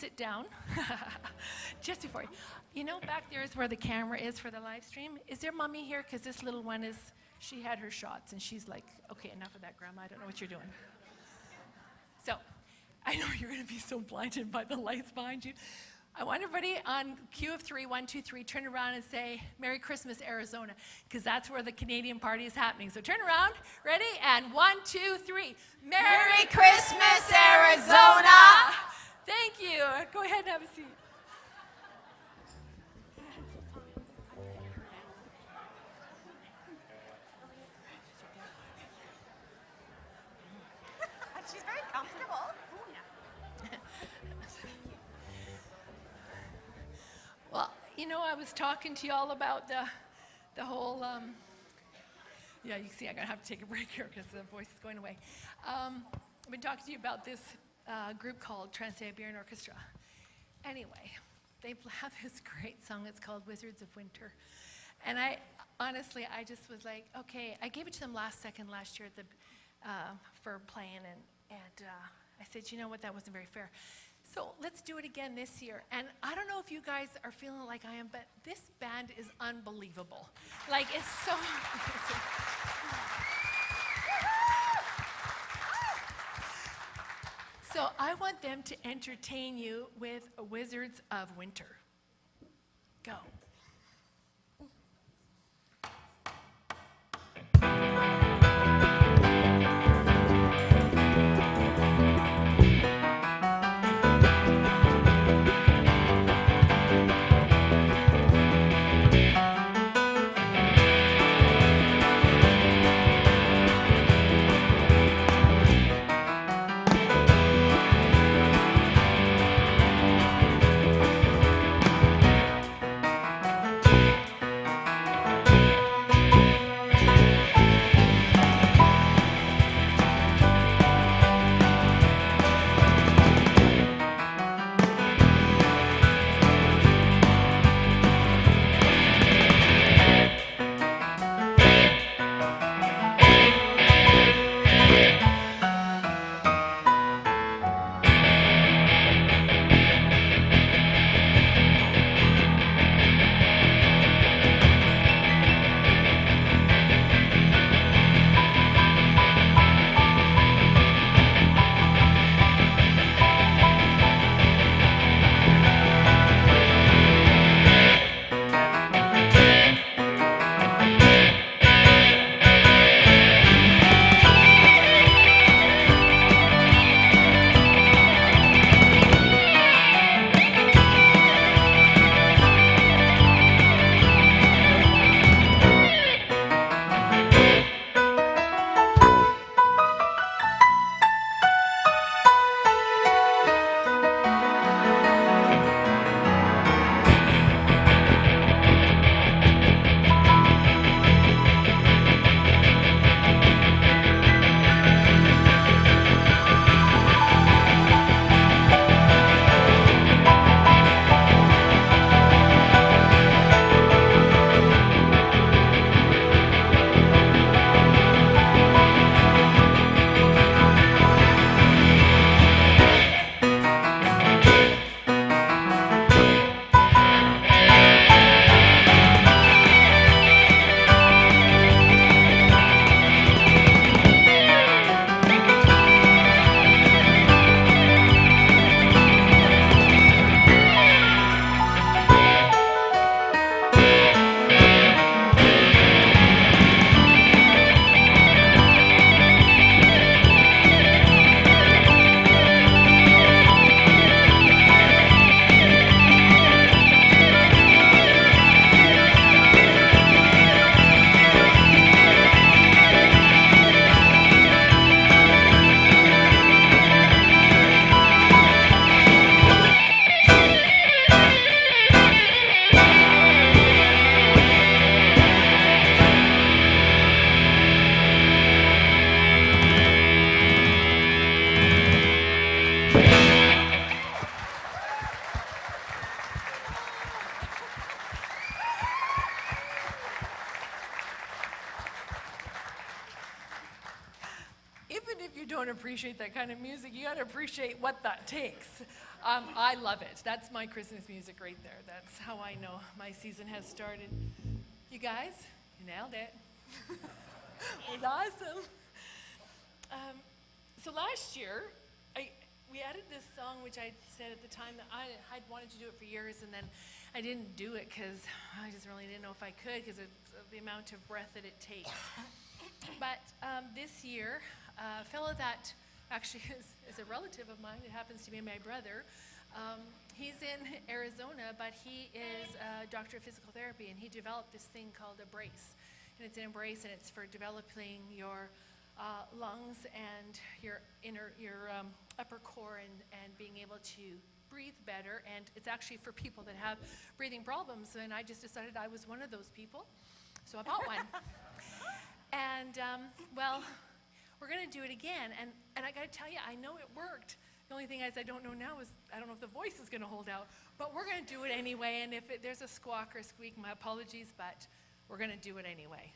A: sit down. Just before you know, back there is where the camera is for the live stream. Is there mommy here? Because this little one is, she had her shots and she's like, okay, enough of that, Grandma. I don't know what you're doing. So I know you're going to be so blinded by the lights behind you. I want everybody on cue of 3, 1, 2, 3, turn around and say, Merry Christmas, Arizona, because that's where the Canadian party is happening. So turn around, ready, and 1, 2, 3. Merry Christmas, Arizona! Thank you. Go ahead and have a seat.
B: She's very comfortable.
A: Well, you know, I was talking to you all about the whole, yeah, you can see I'm going to have to take a break here because the voice is going away. I've been talking to you about this group called Trans-Siberian Orchestra. Anyway, they have this great song. It's called Wizards of Winter. And I just was like, okay, I gave it to them last year at the, for playing, and I said, you know what, that wasn't very fair. So let's do it again this year. And I don't know if you guys are feeling like I am, but this band is unbelievable. Like, it's so So I want them to entertain you with Wizards of Winter. Go.
D: don't appreciate that kind of music. You got to appreciate what that takes. I love it. That's my Christmas music right there. That's how I know my season has started. You guys, you nailed it. It was awesome. So last year, we added this song, which I said at the time that I'd wanted to do it for years, and then I didn't do it because I just really didn't know if I could, because it's the amount of breath that it takes. But this year, a fellow that actually is a relative of mine, it happens to be my brother, he's in Arizona, but he is a doctor of physical therapy, and he developed this thing called a brace. And it's an embrace, and it's for developing your lungs and your upper core and being able to breathe better. And it's actually for people that have breathing problems. And I just decided I was one of those people, so I bought one. And well, we're going to do it again. And I got to tell you, I know it worked. The only thing is I don't know now is I don't know if the voice is going to hold out. But we're going to do it anyway. And if there's a squawk or a squeak, my apologies, but we're going to do it anyway.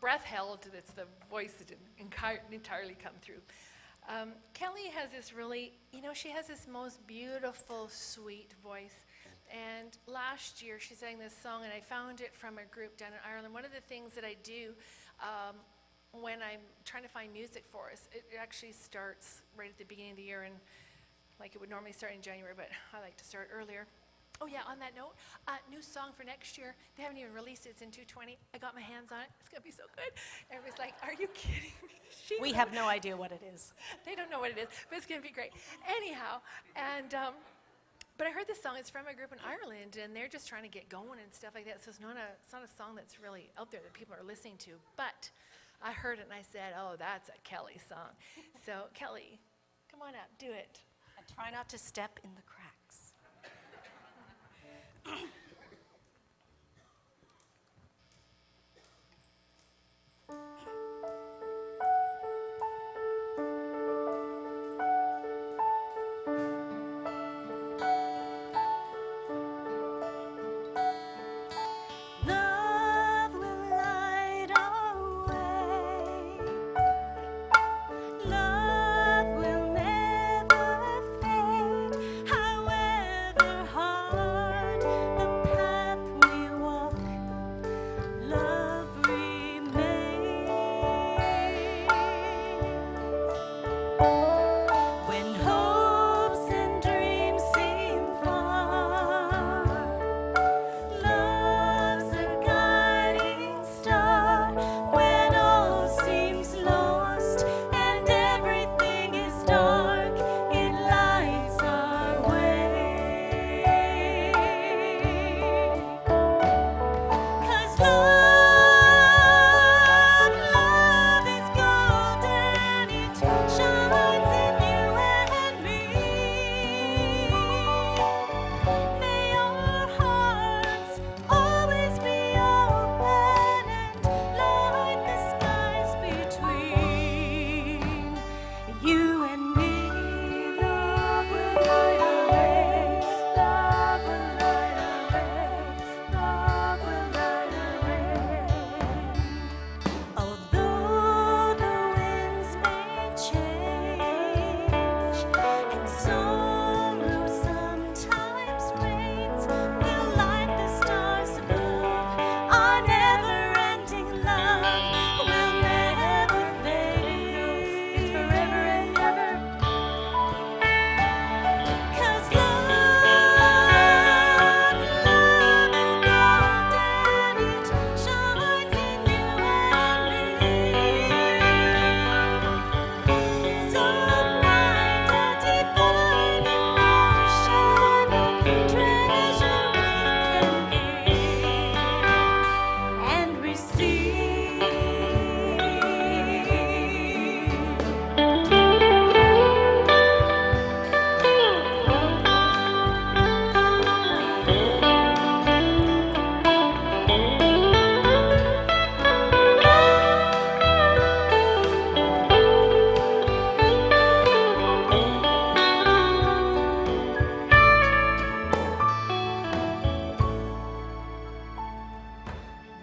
D: breath held, it's the voice that didn't entirely come through. Kelly has this really, she has this most beautiful, sweet voice. And last year she sang this song, and I found it from a group down in Ireland. One of the things that I do when I'm trying to find music for us, it actually starts right at the beginning of the year, and like it would normally start in January, but I like to start earlier. Oh yeah, on that note, new song for next year. They haven't even released it. It's in 220. I got my hands on it. It's gonna be so good. Everybody's like, are you kidding me?
B: We have no idea what it is.
D: They don't know what it is, but it's gonna be great. Anyhow, and but I heard this song. It's from a group in Ireland, and they're just trying to get going and stuff like that. So it's not a song that's really out there that people are listening to. But I heard it and I said, oh, that's a Kelly song. So Kelly, come on up, do it.
B: And try not to step in the cracks. Love will light our way. Love will never fade. However hard the path we walk, love remains. When hopes and dreams seem far, love's a guiding star. When all seems lost and everything is dark, it lights our way. 'Cause love is golden, it shines in you and me. May our hearts always be open and light the skies between you and me. Love will light our way. Love will light our way. Love will light our way. Although the winds may change and sorrow sometimes reigns, we'll light the stars above. Our never-ending love will never fade. It's forever and ever. 'Cause love is golden, it shines in you and me. It's so bright, a divine emotion, treasure we can give and receive.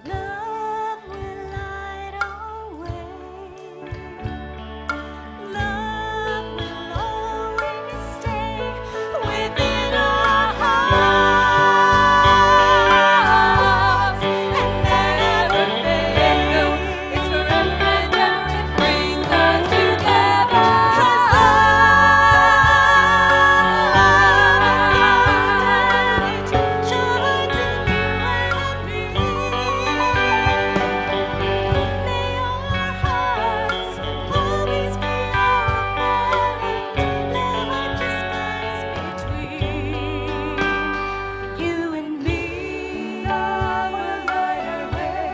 B: Love will light our way. Love will always stay within our hearts and never fade.
D: It's forever and ever. It brings us together.
B: 'Cause love is golden, it shines in you and me. May our hearts always be open and light the skies between you and me. Love will light our way.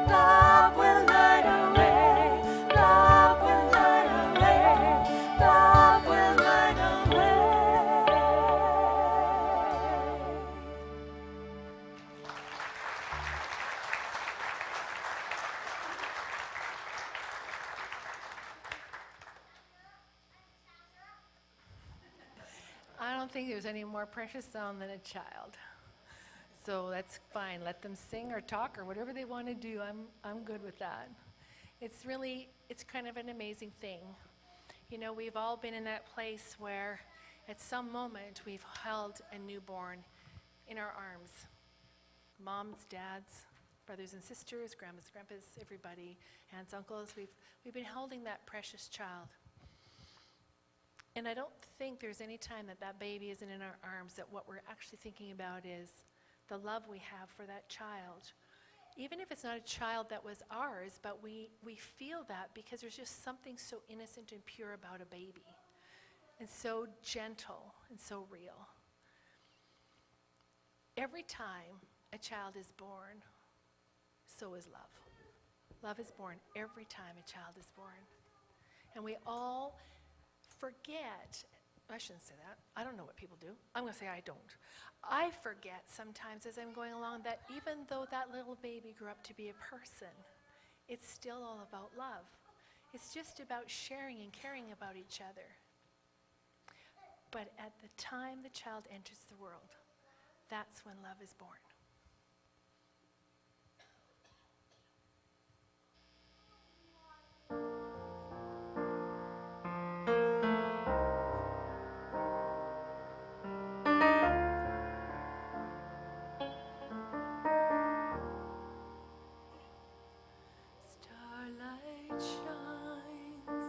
B: Love will light our way. Love will light our way. Love will light our way.
D: I don't think there's any more precious song than a child.
A: So that's fine. Let them sing or talk or whatever they want to do. I'm good with that. It's kind of an amazing thing. You know, we've all been in that place where at some moment we've held a newborn in our arms. Moms, dads, brothers and sisters, grandmas, grandpas, everybody, aunts, uncles. We've been holding that precious child. And I don't think there's any time that baby isn't in our arms that what we're actually thinking about is the love we have for that child. Even if it's not a child that was ours, but we feel that because there's just something so innocent and pure about a baby, and so gentle and so real. Every time a child is born, so is love. Love is born every time a child is born. And we all forget, I shouldn't say that. I don't know what people do. I'm going to say I don't. I forget sometimes as I'm going along that even though that little baby grew up to be a person, it's still all about love. It's just about sharing and caring about each other. But at the time the child enters the world, that's when love is born. Starlight shines,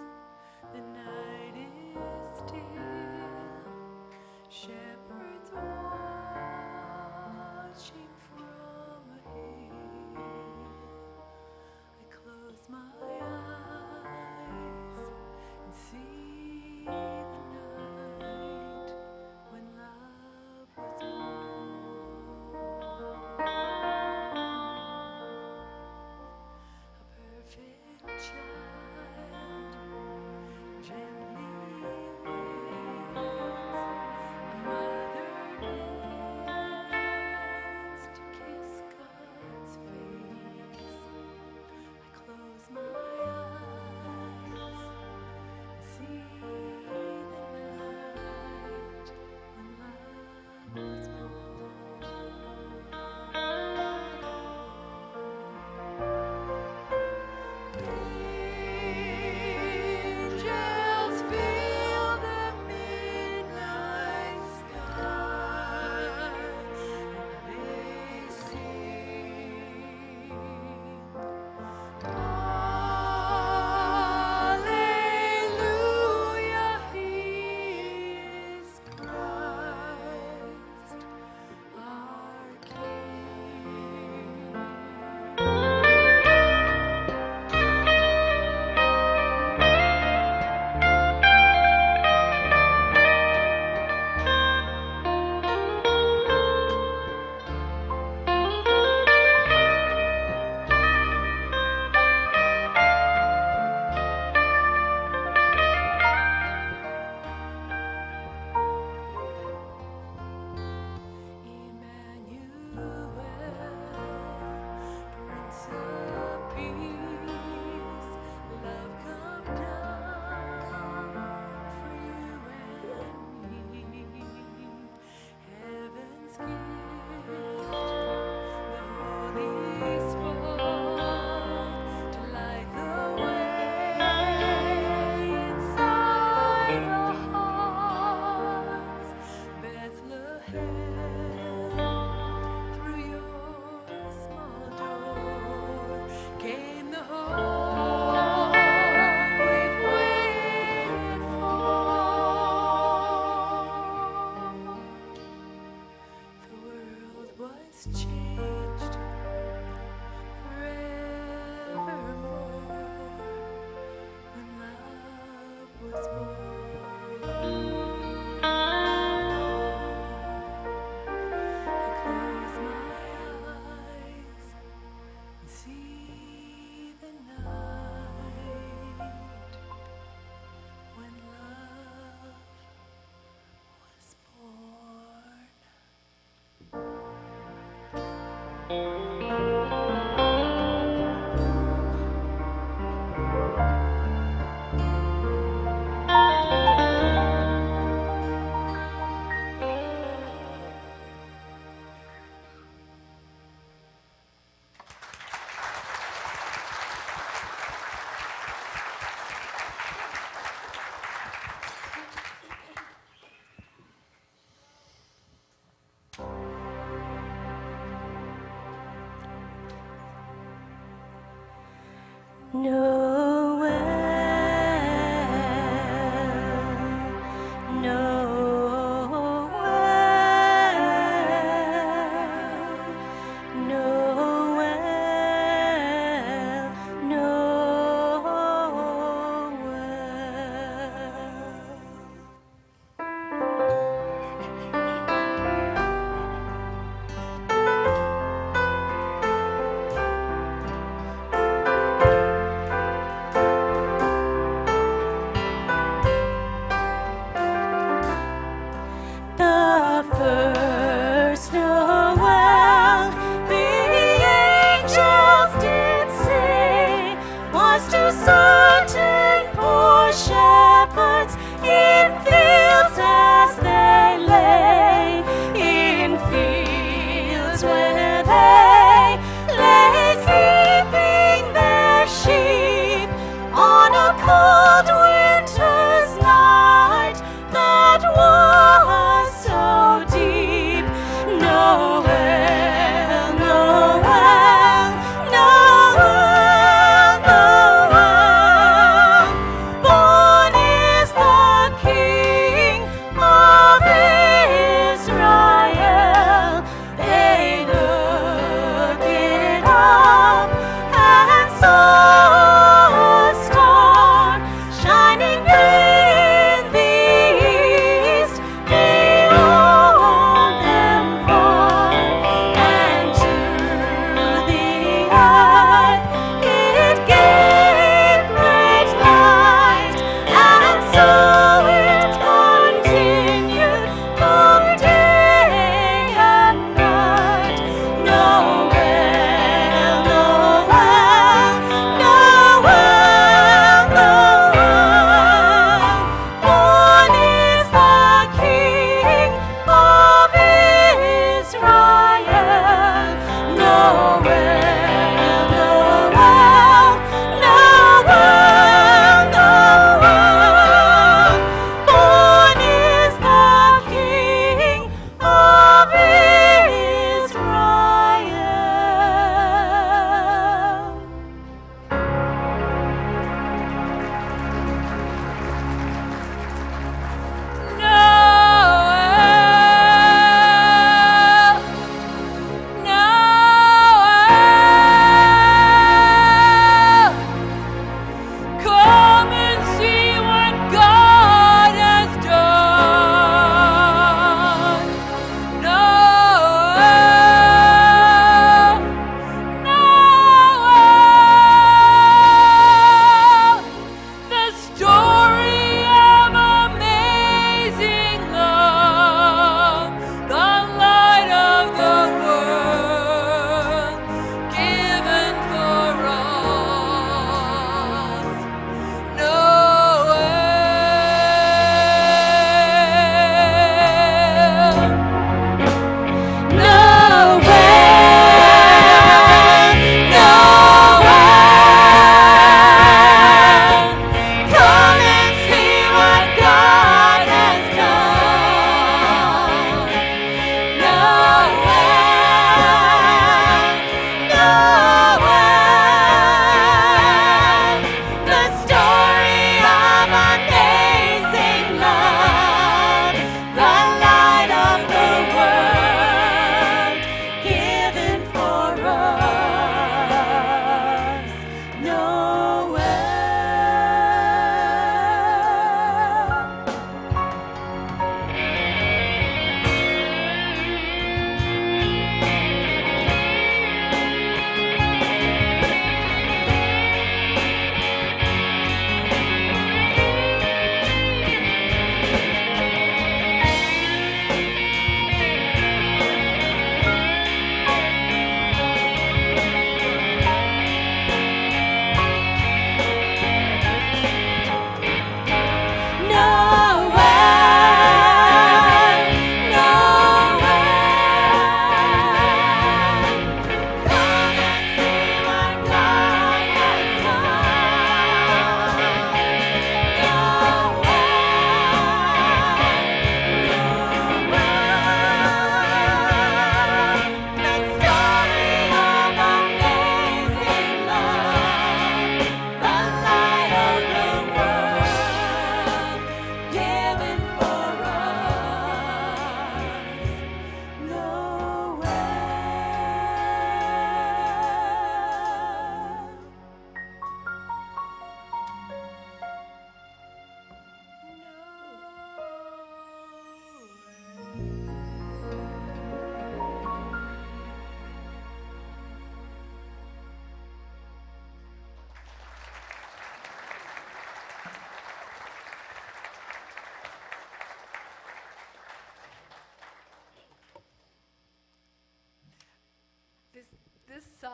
A: the night is still, shepherds watching from a hill. I close my eyes and see the night when love was born. A perfect child gently waits, a mother bends to kiss God's face. I close my eyes and see the night when love was born. Angels fill the midnight sky, and they sing, Hallelujah, He is Christ, our King. Emmanuel, Prince of Peace, love come down for you and me. Heaven's gift, the Holy Spark to light the way inside our hearts. Bethlehem, through your small door came the hope we've waited for. The world was changed forevermore when love was born. I close my eyes and see the night when love was born.
B: The first Noel, the angels did say, was to certain poor shepherds in fields as they lay, in fields where they lay sleeping their sheep on a cold winter's night that was so deep. Noel, Noel, Noel, Noel.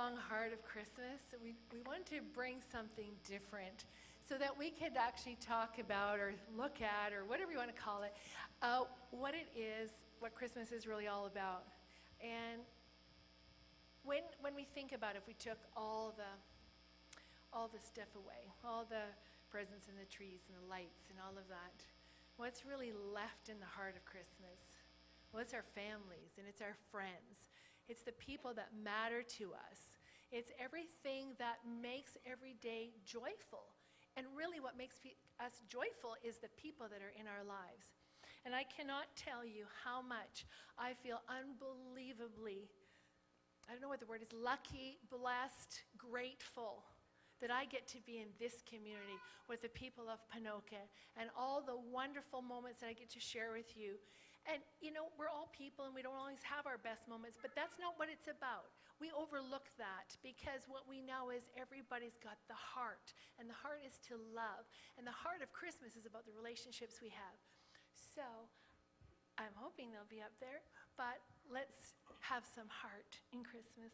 A: song, Heart of Christmas, we wanted to bring something different so that we could actually talk about or look at, or whatever you want to call it, what it is, what Christmas is really all about. And when we think about if we took all the stuff away, all the presents and the trees and the lights and all of that, what's really left in the heart of Christmas? Well, it's our families and it's our friends. It's the people that matter to us. It's everything that makes every day joyful. And really what makes us joyful is the people that are in our lives. And I cannot tell you how much I feel unbelievably, I don't know what the word is, lucky, blessed, grateful that I get to be in this community with the people of Ponoka and all the wonderful moments that I get to share with you. And, you know, we're all people and we don't always have our best moments, but that's not what it's about. We overlook that because what we know is everybody's got the heart, and the heart is to love. And the heart of Christmas is about the relationships we have. So I'm hoping they'll be up there, but let's have some heart in Christmas.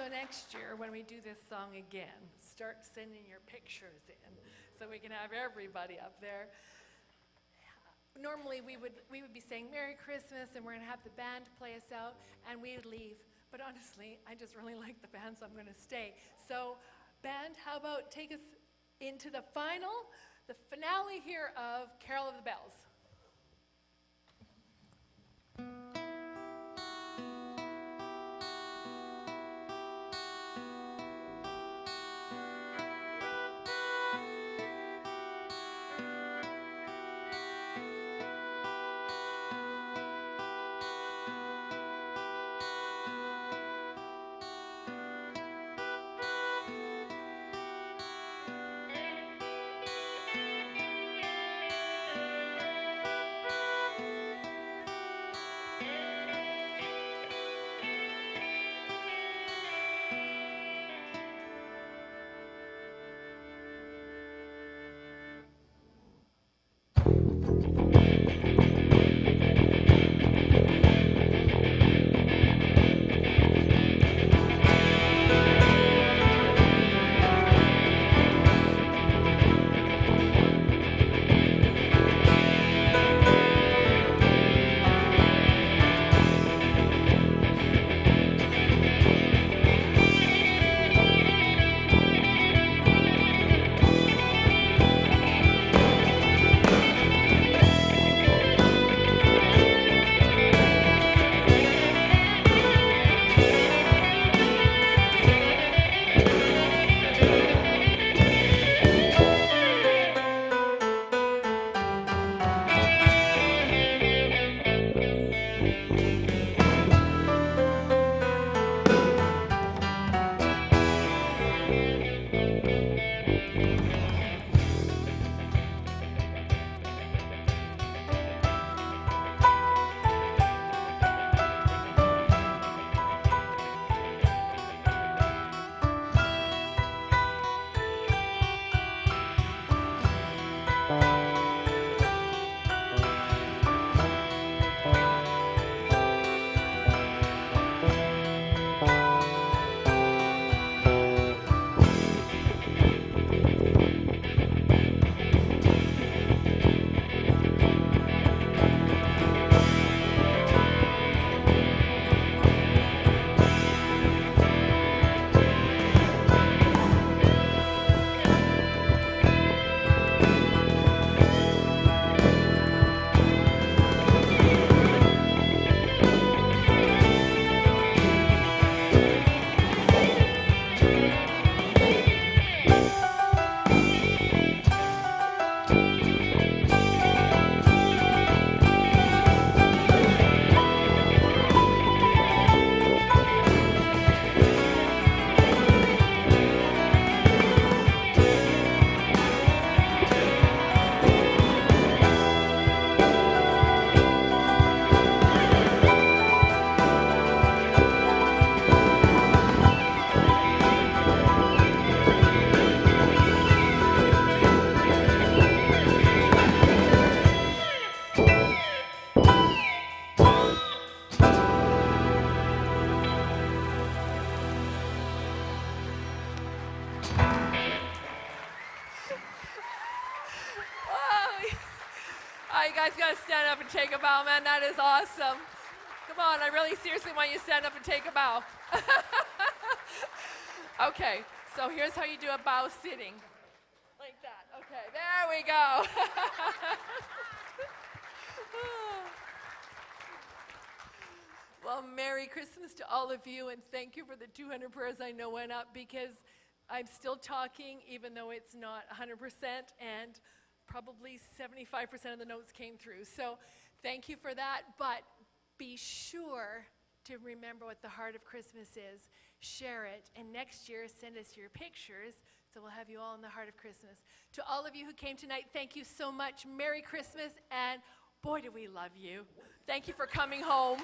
D: So next year, when we do this song again, start sending your pictures in so we can have everybody up there. Normally, we would be saying Merry Christmas, and we're going to have the band play us out, and we would leave. But honestly, I just really like the band, so I'm going to stay. So, band, how about take us into the finale here of Carol of the Bells. You guys gotta stand up and take a bow, man. That is awesome. Come on, I really seriously want you to stand up and take a bow. Okay, so here's how you do a bow sitting. Like that. Okay, there we go. Well, Merry Christmas to all of you, and thank you for the 200 prayers I know went up, because I'm still talking, even though it's not 100%, and probably 75% of the notes came through. So thank you for that, but be sure to remember what the heart of Christmas is. Share it, and next year send us your pictures, so we'll have you all in the heart of Christmas. To all of you who came tonight, thank you so much. Merry Christmas, and boy, do we love you. Thank you for coming home.